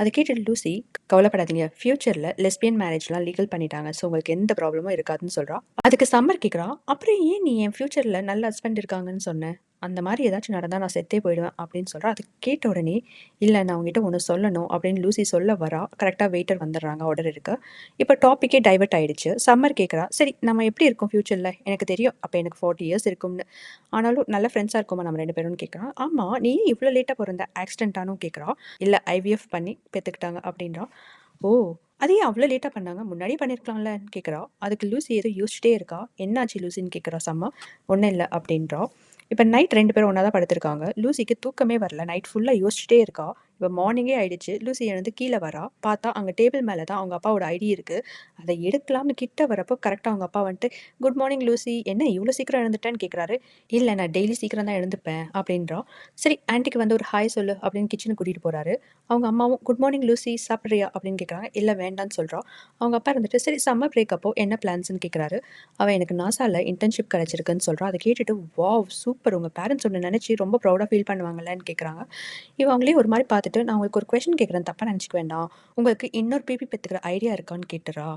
அதை கேட்டுட்டு லூசி கவலைப்படாதீங்க, ஃப்யூச்சரில் லெஸ்பியன் மேரேஜ்லாம் லீகல் பண்ணிட்டாங்க, ஸோ உங்களுக்கு எந்த ப்ராப்ளமும் இருக்காதுன்னு சொல்கிறா. அதுக்கு சம்மர் கேட்குறா, அப்புறம் ஏன் நீ என் ஃப்யூச்சரில் நல்ல ஹஸ்பண்ட் இருக்காங்கன்னு சொன்னேன், அந்த மாதிரி ஏதாச்சும் நடந்தால் நான் செத்தே போயிடுவேன் அப்படின்னு சொல்கிறா. அது கேட்ட உடனே இல்லை நான் உங்ககிட்ட ஒன்று சொல்லணும் அப்படின்னு லூசி சொல்ல வரா. கரெக்டாக வெயிட்டர் வந்துடுறாங்க ஆர்டர் இருக்கு. இப்போ டாப்பிக்கே டைவர்ட் ஆகிடுச்சு. சம்மர் கேட்குறா, சரி நம்ம எப்படி இருக்கோம் ஃப்யூச்சரில், எனக்கு தெரியும் அப்போ எனக்கு 40 இயர்ஸ் இருக்கும்னு, ஆனாலும் நல்ல ஃப்ரெண்ட்ஸாக இருக்குமா நம்ம 2 பேரும்னு கேட்குறான். ஆமாம் நீ இவ்வளோ லேட்டாக பிறந்த, ஆக்சிடென்ட்டானும் கேட்குறா. இல்லை ஐவிஎஃப் பண்ணி பெற்றுக்கிட்டாங்க அப்படின்றா. ஓ அதே அவ்வளோ லேட்டாக பண்ணாங்க, முன்னாடியே பண்ணியிருக்கலாம்லன்னு கேட்குறா. அதுக்கு லூசி ஏதோ யோசிச்சிட்டே இருக்கா. என்னாச்சு லூசின்னு கேட்குறா சம்மா. ஒன்றும் இல்லை அப்படின்றா. இப்போ நைட் 2 பேரும் ஒன்றா தான் படுத்திருக்காங்க. லூசிக்கு தூக்கமே வரல, நைட் ஃபுல்லாக யோசிச்சிட்டே இருக்கா. இப்போ மார்னிங்கே ஆயிடுச்சு. லூசி எழுந்து கீழே வரா. பார்த்தா அங்கே டேபிள் மேலே தான் அவங்க அப்பாவோட ஐடி இருக்குது. அதை எடுக்கலாம்னு கிட்ட வரப்போ கரெக்டாக அவங்க அப்பா வந்துட்டு குட் மார்னிங் லூசி, என்ன இவ்வளோ சீக்கிரம் எழுந்துட்டேன்னு கேட்குறாரு. இல்லை நான் டெய்லி சீக்கிரம் தான் எழுந்துப்பேன் அப்படின்றா. சரி ஆன்ட்டிக்கு வந்து ஒரு ஹாய் சொல்லு அப்படின்னு கிச்சனுக்கு கூட்டிகிட்டு போகிறாரு. அவங்க அம்மாவும் குட் மார்னிங் லூசி சாப்பிட்றியா அப்படின்னு கேட்குறாங்க. இல்லை வேண்டான்னு சொல்கிறா. அவங்க அப்பா இருந்துட்டு சரி சம்மர் பிரேக் அப்போ என்ன பிளான்ஸ்ன்னு கேட்குறாரு. அவன் எனக்கு நாசாவில் இன்டர்ன்ஷிப் கிடச்சிருக்குன்னு சொல்கிறான். அதை கேட்டுட்டு வாவ் சூப்பர், உங்கள் பேரண்ட்ஸ் ஒன்று நினச்சி ரொம்ப ப்ரௌடாக ஃபீல் பண்ணுவாங்கல்லன்னு கேட்குறாங்க. இவங்களே ஒரு மாதிரி பார்த்துட்டு நான் உங்களுக்கு ஒரு கொஷின் கேட்குறேன், தப்பாக நினச்சிக்க வேண்டாம், உங்களுக்கு இன்னொரு பேபி பெற்றுக்கிற ஐடியா இருக்கான்னு கேட்டுறா.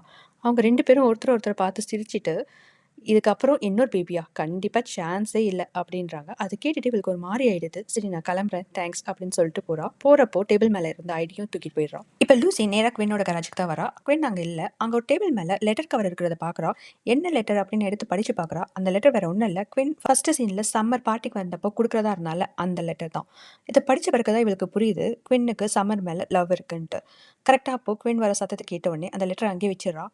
அவங்க 2 பேரும் ஒருத்தர் பார்த்து சிரிச்சிட்டு இதுக்கப்புறம் இன்னொரு பேபியா கண்டிப்பாக சான்ஸே இல்லை அப்படின்றாங்க. அது கேட்டுட்டு இவளுக்கு ஒரு மாதிரி ஆயிடுது. சரி நான் கிளம்புறேன் தேங்க்ஸ் அப்படின்னு சொல்லிட்டு போகிறப்போ டேபிள் மேலே இருந்த ஐடியும் தூக்கிட்டு போயிடுறான். இப்போ லூசி நேராக குவினோட கராஜுக்கு தான் வரா. குவின் அங்கே இல்லை. அங்கே ஒரு டேபிள் மேலே லெட்டர் கவர் இருக்கிறத பார்க்குறா. என்ன லெட்டர் அப்படின்னு எடுத்து படித்து பார்க்குறா. அந்த லெட்டர் வேறு ஒன்றும் இல்லை, குவின் ஃபஸ்ட்டு சீனில் சம்மர் பார்ட்டிக்கு வந்தப்போ கொடுக்குறதா இருந்தால அந்த லெட்டர் தான். இதை படித்த பிறகு தான் இவளுக்கு புரியுது குவினுக்கு சம்மர் மேலே லவ் இருக்குன்ட்டு. கரெக்டாக அப்போது குவின் வர சத்தத்தை கேட்ட உடனே அந்த லெட்டர் அங்கேயே வச்சிடறா.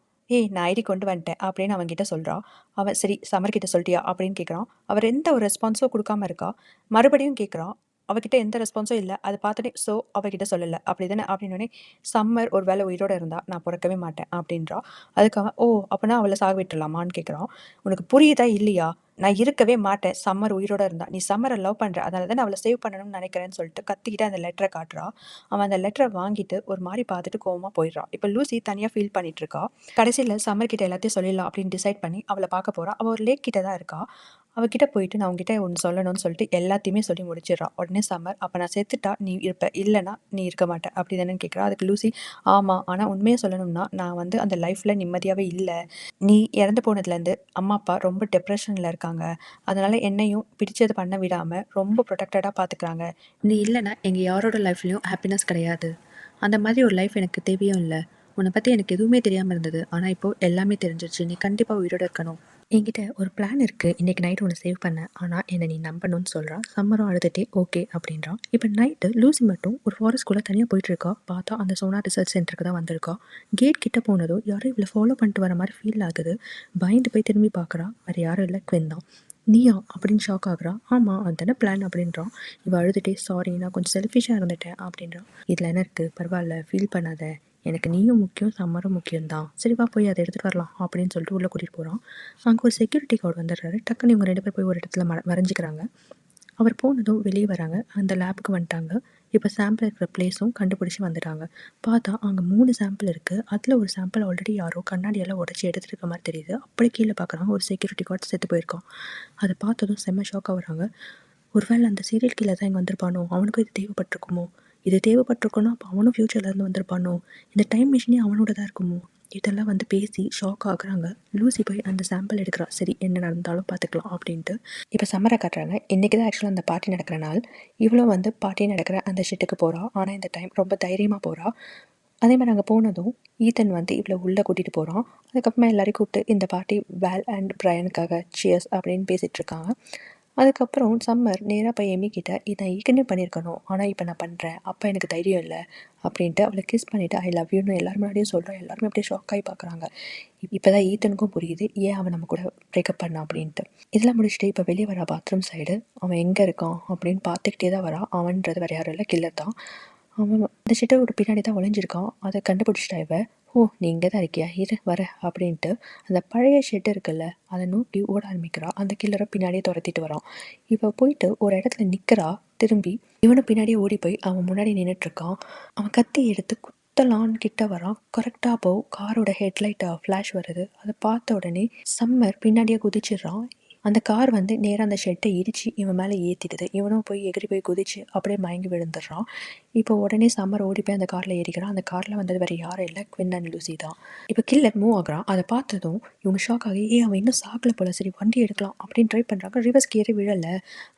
நான் ஐடி கொண்டு வந்துட்டேன் அப்படின்னு அவன்கிட்ட சொல்கிறா. அவன் சரி சம்மர்கிட்ட சொல்லிட்டியா அப்படின்னு கேட்குறான். அவர் எந்த ஒரு ரெஸ்பான்ஸும் கொடுக்காம இருக்கா. மறுபடியும் கேட்குறான். அவகிட்ட எந்த ரெஸ்பான்ஸும் இல்லை. அதை பார்த்துட்டு ஸோ அவகிட்ட சொல்லலை அப்படி தானே அப்படின்னோடனே சம்மர் ஒரு வேளை உயிரோடு இருந்தால் நான் பிறக்கவே மாட்டேன் அப்படின்றா. அதுக்கு அவன் அப்போனா அவளை சாக விட்டுடலாமான்னு கேட்குறான். உனக்கு புரியுதா இல்லையா, நான் இருக்கவே மாட்டேன் சம்மர் உயிரோட இருந்தா, நீ சம்மரை லவ் பண்ணுற அதனால தான் அவளை சேவ் பண்ணணும்னு நினைக்கிறேன்னு சொல்லிட்டு கத்திக்கிட்டு அந்த லெட்டரை காட்டுறா. அவன் அந்த லெட்டரை வாங்கிட்டு ஒரு மாதிரி பார்த்துட்டு கோவமாக போயிடுறான். இப்போ லூசி தனியாக ஃபீல் பண்ணிட்டு இருக்கா. கடைசியில் சம்மர் கிட்ட எல்லாத்தையும் சொல்லிடலாம் அப்படின்னு டிசைட் பண்ணி அவளை பார்க்க போறா. அவள் ஒரு லேக் கிட்ட தான் இருக்கா. அவகிட்ட போயிட்டு நான் உங்ககிட்ட ஒன்று சொல்லணும்னு சொல்லிட்டு எல்லாத்தையுமே சொல்லி முடிச்சிடறா. உடனே சம்மர் அப்போ நான் செத்துட்டா நீ இருப்ப, இல்லைனா நீ இருக்க மாட்டேன் அப்படி தானே கேட்குறா. அதுக்கு லூசி ஆமாம் ஆனால் உண்மையாக சொல்லணும்னா நான் வந்து அந்த லைஃப்பில் நிம்மதியாகவே இல்லை, நீ இறந்து போனதுலேருந்து அம்மா அப்பா ரொம்ப டிப்ரெஷனில் இருக்காங்க, அதனால் என்னையும் பிடிச்சது பண்ண விடாமல் ரொம்ப ப்ரொடெக்டடாக பார்த்துக்கிறாங்க, நீ இல்லைன்னா எங்கள் யாரோட லைஃப்லேயும் ஹாப்பினஸ் கிடையாது, அந்த மாதிரி ஒரு லைஃப் எனக்கு தேவையும் இல்லை, உன்னை பற்றி எனக்கு எதுவுமே தெரியாமல் இருந்தது ஆனால் இப்போது எல்லாமே தெரிஞ்சிருச்சு, நீ கண்டிப்பாக உயிரோடு இருக்கணும், என்கிட்ட ஒரு பிளான் இருக்குது, இன்றைக்கி நைட்டு ஒன்று சேவ் பண்ண, ஆனால் என்னை நீ நம்பணும்னு சொல்கிறான். சம்மரும் அழுதுகிட்டே ஓகே அப்படின்றான். இப்போ நைட்டு லூசி மட்டும் ஒரு ஃபாரஸ்ட்குள்ளே தனியாக போயிட்டுருக்கா. பார்த்தா அந்த சோனா ரிசர்ச் சென்டருக்கு தான் வந்திருக்கா. கேட் கிட்ட போனதும் யாரும் இவ்வளோ ஃபாலோ பண்ணிட்டு வர மாதிரி ஃபீல் ஆகுது. பயந்து போய் திரும்பி பார்க்குறா. வேறு யாரும் இல்லை, குவின் தான். நீயா அப்படின்னு ஷாக் ஆகுறா. ஆமாம் அதுதானே பிளான் அப்படின்றான். இவள் அழுதுகிட்டே சாரி நான் கொஞ்சம் செல்ஃபிஷாக இருந்துட்டேன் அப்படின்றான். இதில் என்ன இருக்குது, பரவாயில்ல ஃபீல் பண்ணாத, எனக்கு நீயும் முக்கியம், சம்மரும் முக்கியம் தான். சரி வா போய் அதை எடுத்துகிட்டு வரலாம் அப்படின்னு சொல்லிட்டு உள்ளே கூட்டிகிட்டு போகிறான். அங்கே ஒரு செக்யூரிட்டி கார்டு வந்துடுறாரு. டக்குன்னு இவங்க 2 பேர் போய் ஒரு இடத்துல மறைஞ்சிக்கிறாங்க. அவர் போனதும் வெளியே வராங்க. அந்த லேபுக்கு வந்துட்டாங்க. இப்போ சாம்பிள் இருக்கிற பிளேஸும் கண்டுபிடிச்சி வந்துட்டாங்க. பார்த்தா அங்கே 3 சாம்பிள் இருக்குது. அதில் ஒரு சாம்பிள் ஆல்ரெடி யாரோ கண்ணாடியெல்லாம் உடச்சி எடுத்துகிட்டு இருக்க மாதிரி தெரியுது. அப்படியே கீழே பார்க்குறாங்க, ஒரு செக்யூரிட்டி கார்டு செத்து போயிருக்கான். அதை பார்த்ததும் செம்ம ஷாக்காக வராங்க. ஒருவேளை அந்த சீரியல் கீழே தான் இங்கே வந்திருப்பானோ, அவனுக்கும் இது தேவைப்பட்டிருக்குமோ, இது தேவைப்பட்டிருக்கோன்னா அப்போ அவனும் ஃப்யூச்சர்லேருந்து வந்திருப்பானோ, இந்த டைம் மிஷினே அவனோட தான் இருக்குமோ, இதெல்லாம் வந்து பேசி ஷாக் ஆகுறாங்க. லூசி போய் அந்த சாம்பிள் எடுக்கிறா. சரி என்ன நடந்தாலும் பார்த்துக்கலாம் அப்படின்ட்டு. இப்போ சம்மரை காட்டுறாங்க. இன்றைக்கி தான் ஆக்சுவலாக அந்த பார்ட்டி நடக்கிற நாள். இவ்வளோ வந்து பார்ட்டி நடக்கிற அந்த ஷிட்டுக்கு போகிறா. ஆனால் இந்த டைம் ரொம்ப தைரியமாக போகிறா. அதே மாதிரி அங்கே போனதும் ஈத்தன் வந்து இவ்வளோ உள்ளே கூட்டிகிட்டு போகிறான். அதுக்கப்புறமா எல்லாரையும் கூப்பிட்டு இந்த பார்ட்டி வேல் அண்ட் பிரையனுக்காக சியர்ஸ் அப்படின்னு பேசிகிட்டு இருக்காங்க. அதுக்கப்புறம் சம்மர் நேராக போய் எமி கிட்ட இதை ஏற்கனவே பண்ணியிருக்கணும், ஆனால் இப்போ நான் பண்ணுறேன், அப்போ எனக்கு தைரியம் இல்லை அப்படின்ட்டு அவளை கிஸ் பண்ணிவிட்டு ஐ லவ் யூன்னு எல்லாரும் முன்னாடியும் சொல்கிறேன். எல்லாருமே அப்படியே ஷாக் ஆகி பார்க்குறாங்க. இப்போ தான் ஈத்தனுக்கும் புரியுது ஏன் அவன் நம்ம கூட பிரேக்கப் பண்ணான் அப்படின்ட்டு. இதெல்லாம் முடிச்சுட்டு இப்போ வெளியே வரா பாத்ரூம் சைடு. அவன் எங்கே இருக்கான் அப்படின்னு பார்த்துக்கிட்டே தான் வரான். அவன்றது வேறு யாரும் இல்லை, கில்லர் தான். அவன் அந்த ஷிட்டோட பின்னாடி தான் ஒளிஞ்சிருக்கான். அதை கண்டுபிடிச்சிட்டா இவ. ஓ நீ இங்கே தான் இருக்கியா, இரு வர அப்படின்ட்டு அந்த பழைய ஷெட் இருக்குல்ல அதை நோக்கி ஓட ஆரம்பிக்கிறா. அந்த கில்லரை பின்னாடியே துரத்திட்டு வரான். இப்போ போயிட்டு ஒரு இடத்துல நிற்கிறா. திரும்பி இவனும் பின்னாடியே ஓடி போய் அவன் முன்னாடி நின்றுட்டுருக்கான். அவன் கத்தி எடுத்து குத்தலான்னு கிட்ட வரான். கரெக்டாக அப்போ காரோட ஹெட்லைட் ஃப்ளாஷ் வருது. அதை பார்த்த உடனே சம்மர் பின்னாடியே குதிச்சிடுறான். அந்த கார் வந்து நேராக அந்த ஷெட்டை இடித்து இவன் மேலே ஏற்றிடுது. இவனும் போய் எகிரி போய் குதிச்சு அப்படியே மயங்கி விழுந்துடுறான். இப்போ உடனே சம்மர் ஓடி போய் அந்த காரில் ஏறிக்கிறான். அந்த காரில் வந்தது வேறு யாரும் இல்லை, குவின் அண்ட் லூசி தான். இப்போ கில்லர் மூவ் ஆகுறான். அதை பார்த்ததும் இவங்க ஷாக் ஆகி அவன் இன்னும் சாக்கலை போல, சரி வண்டி எடுக்கலாம் அப்படின்னு ட்ரை பண்ணுறாங்க. ரிவர்ஸ் ஏறி விழலை.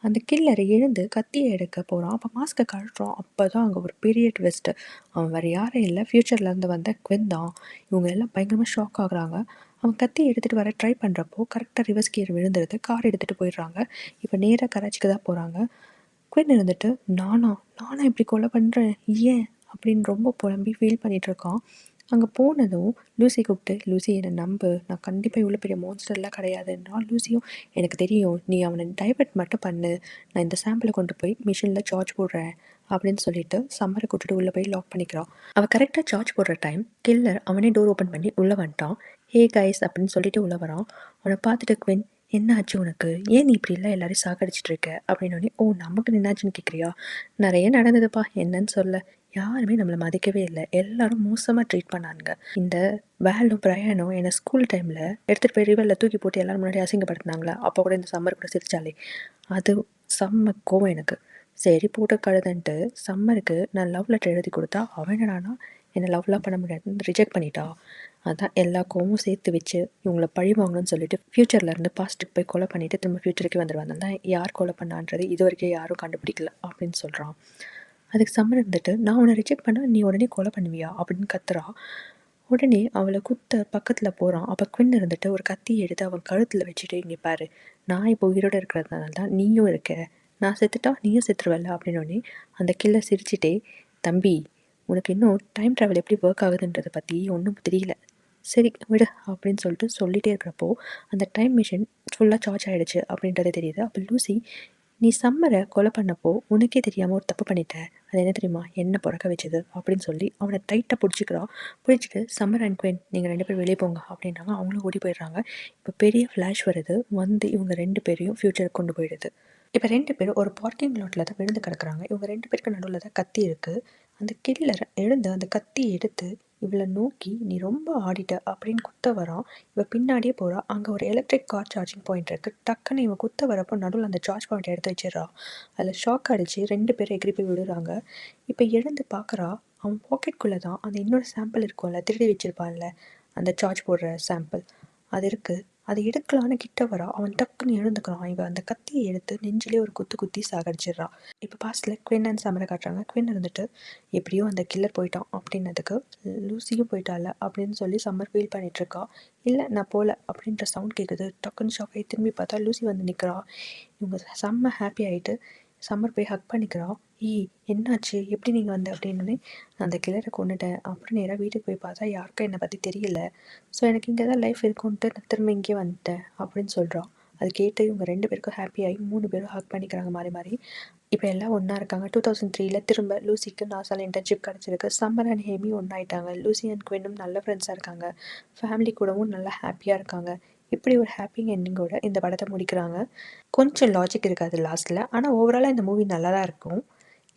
அந்த கில்லரை எழுந்து கத்தியை எடுக்க போகிறான். அப்போ மாஸ்க்கை கழட்டுறான். அப்போ தான் அங்கே ஒரு பெரிய ட்விஸ்ட்டு. அவன் வேறு யாரும் இல்லை, ஃப்யூச்சர்லேருந்து வந்த குவின் தான். இவங்க எல்லாம் பயங்கரமாக ஷாக் ஆகுறாங்க. அவன் கத்தி எடுத்துகிட்டு வர ட்ரை பண்ணுறப்போ கரெக்டாக ரிவர்ஸ் கியர் விழுந்துருது. கார் எடுத்துகிட்டு போயிடுறாங்க. இப்போ நேராக கராச்சிக்கு தான் போகிறாங்க. குவின் இருந்துட்டு நானா இப்படி கொலை பண்ணுறேன் ஏன் அப்படின்னு ரொம்ப புலம்பி ஃபீல் பண்ணிகிட்ருக்கான். அங்கே போனதும் லூசி கூப்பிட்டு, லூசி என்னை நம்பு, நான் கண்டிப்பாக இவ்வளோ பெரிய மான்ஸ்டர்லாம் கிடையாது. நான் லூசியும் எனக்கு தெரியும், நீ அவனை டைவர்ட் மட்டும் பண்ணு, நான் இந்த சாம்பிளை கொண்டு போய் மிஷினில் சார்ஜ் போடுறேன் அப்படின்னு சொல்லிட்டு சம்மரை கூட்டிட்டு உள்ளே போய் லாக் பண்ணிக்கிறான். அவள் கரெக்டாக சார்ஜ் போடுற டைம் கில்லர் அவனே டோர் ஓப்பன் பண்ணி உள்ளே வந்துட்டான். ஹே கைஸ் அப்படின்னு சொல்லிட்டு உள்ளே வரான். அவனை பார்த்துட்டு குவின் என்ன ஆச்சு உனக்கு, ஏன் நீ இப்படி இல்லை எல்லாரையும் சாக்கடிச்சிட்டு இருக்க அப்படின்னு. ஓ நமக்கு என்னாச்சுன்னு கேட்குறியா, நிறைய நடந்ததுப்பா, என்னன்னு சொல்ல, யாருமே நம்மளை மதிக்கவே இல்லை, எல்லாரும் மோசமாக ட்ரீட் பண்ணானுங்க. இந்த வேலும் பிரயாணம் என்னை ஸ்கூல் டைமில் எடுத்துகிட்டு போய் ரிவரில் தூக்கி போட்டு எல்லாரும் முன்னாடி அசிங்கப்படுத்தினாங்களா, அப்போ கூட இந்த சம்மர் கூட சிரிச்சாலே, அது செம்ம கோவம் எனக்கு. சரி போட்டு கழுதுன்ட்டு சம்மருக்கு நான் லவ் லெட்டர் எழுதி கொடுத்தா அவன் என்னடானா என்னை லவ்லாம் பண்ண முடியாதுன்னு ரிஜெக்ட் பண்ணிட்டா. அதான் எல்லா கோவமும் சேர்த்து வச்சு இவங்கள பழி வாங்கணும்னு சொல்லிட்டு ஃப்யூச்சர்லேருந்து பாஸ்ட்டுக்கு போய் கொலை பண்ணிவிட்டு திரும்ப ஃப்யூச்சருக்கு வந்துடுவாங்க. தான் யார் கொலை பண்ணான்றது இது வரைக்கும் யாரும் கண்டுபிடிக்கல அப்படின்னு சொல்கிறான். அதுக்கு சம்மர் இருந்துட்டு நான் உன்னை ரிஜெக்ட் பண்ண நீ உடனே கொலை பண்ணுவியா அப்படின்னு கத்துறா. உடனே அவளை குத்த பக்கத்தில் போகிறான். அப்போ குவின் இருந்துட்டு ஒரு கத்தி எடுத்து அவன் கழுத்தில் வச்சுட்டு, இங்கே பாரு, நான் இப்போ உயிரோடு இருக்கிறதுனால தான் நீயும் இருக்க, நான் செத்துட்டா நீயும் செத்துருவல்ல அப்படின்னோடனே அந்த கில்லர் சிரிச்சிட்டே, தம்பி உனக்கு இன்னும் டைம் ட்ராவல் எப்படி ஒர்க் ஆகுதுன்றதை பற்றி ஒன்றும் தெரியல, சரி விடு அப்படின்னு சொல்லிட்டே இருக்கிறப்போ அந்த டைம் மிஷின் ஃபுல்லாக சார்ஜ் ஆகிடுச்சு அப்படின்றது தெரியுது. அப்போ லூசி, நீ சம்மரை கொலை பண்ணப்போ உனக்கே தெரியாமல் ஒரு தப்பு பண்ணிட்ட, அது என்ன தெரியுமா, என்ன பிறக்க வச்சது அப்படின்னு சொல்லி அவனை டைட்டாக பிடிச்சிக்கிறான். பிடிச்சிட்டு சம்மர் அண்ட் குயின் நீங்கள் 2 பேர் வெளியே போங்க அப்படின்றாங்க. அவங்களும் ஓடி போயிடுறாங்க. இப்போ பெரிய ஃப்ளாஷ் வருது, வந்து இவங்க 2 பேரையும் ஃப்யூச்சருக்கு கொண்டு போயிடுது. இப்போ 2 பேரும் ஒரு பார்க்கிங் லாட்டில் தான் விழுந்து கிடக்குறாங்க. இவங்க 2 பேருக்கு நடுவில் தான் கத்தி இருக்குது. அந்த கில்லர் எழுந்து அந்த கத்தியை எடுத்து இவளை நோக்கி நீ ரொம்ப ஆடிட்ட அப்படின்னு குத்த வரான். இவள் பின்னாடியே போகிறா. அங்கே ஒரு எலக்ட்ரிக் கார் சார்ஜிங் பாயிண்ட் இருக்குது. டக்குன்னு இவன் குத்த வரப்போ நடுவில் அந்த சார்ஜ் பாயிண்ட் எடுத்து வச்சிடறா. அதில் ஷாக் அடித்து 2 பேரும் எகிரி போய் விழுறாங்க. இப்போ எழுந்து பார்க்குறா, அவன் பாக்கெட்டுக்குள்ளே தான் அந்த இன்னொரு சாம்பிள் இருக்கும்ல, திருடி வச்சிருப்பான்ல அந்த சார்ஜ் போடுற சாம்பிள், அது இருக்குது. அதை எடுக்கலான்னு கிட்ட வரா. அவன் டக்குன்னு எழுந்துக்கிறான். இவன் அந்த கத்தியை எடுத்து நெஞ்சிலே ஒரு குத்து குத்தி சாகடிச்சிடுறா. இப்போ பாஸ்டில் குவின் அண்ட் சம்மரை காட்டுறாங்க. குவின் இருந்துட்டு எப்படியோ அந்த கில்லர் போயிட்டான் அப்படின்னதுக்கு லூசியும் போயிட்டால அப்படின்னு சொல்லி சம்மர் ஃபீல் பண்ணிகிட்ருக்கா. இல்லை நான் போகல அப்படின்ற சவுண்ட் கேட்குது. டக்குன்னு ஷாக் ஆகி திரும்பி பார்த்தா லூசி வந்து நிற்கிறா. இவங்க செம்ம ஹாப்பி ஆகிட்டு சம்மர் போய் ஹக் பண்ணிக்கிறா. என்னாச்சு, எப்படி நீங்கள் வந்த அப்படின்னே, நான் அந்த கில்லரை கொண்டுட்டேன், அப்புறம் நேராக வீட்டுக்கு போய் பார்த்தா யாருக்கும் என்னை பற்றி தெரியல, ஸோ எனக்கு இங்கே தான் லைஃப் இருக்குன்ட்டு நான் திரும்ப இங்கே வந்துட்டேன் அப்படின்னு சொல்கிறான். அது கேட்டு இவங்க 2 பேருக்கும் ஹாப்பியாகி 3 பேரும் ஹக் பண்ணிக்கிறாங்க மாறி மாறி. இப்போ எல்லாம் ஒன்றா இருக்காங்க. 2003ல திரும்ப லூசிக்கு நாசால இன்டர்ன்ஷிப் கிடச்சிருக்கு. சம்மர் அண்ட் ஹேமி ஒன்றாயிட்டாங்க. லூசி அண்ட் குவின்னும் நல்ல ஃப்ரெண்ட்ஸாக இருக்காங்க. ஃபேமிலி கூடவும் நல்லா ஹாப்பியாக இருக்காங்க. இப்படி ஒரு ஹாப்பி எண்டிங்கோட இந்த படத்தை முடிக்கிறாங்க. கொஞ்சம் லாஜிக் இருக்காது லாஸ்ட்டில், ஆனால் ஓவராலாக இந்த மூவி நல்லா தான் இருக்கும்.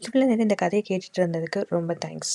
இவ்வளோ நேரம் இந்த கதையை கேட்டுட்டு இருந்ததுக்கு ரொம்ப தேங்க்ஸ்.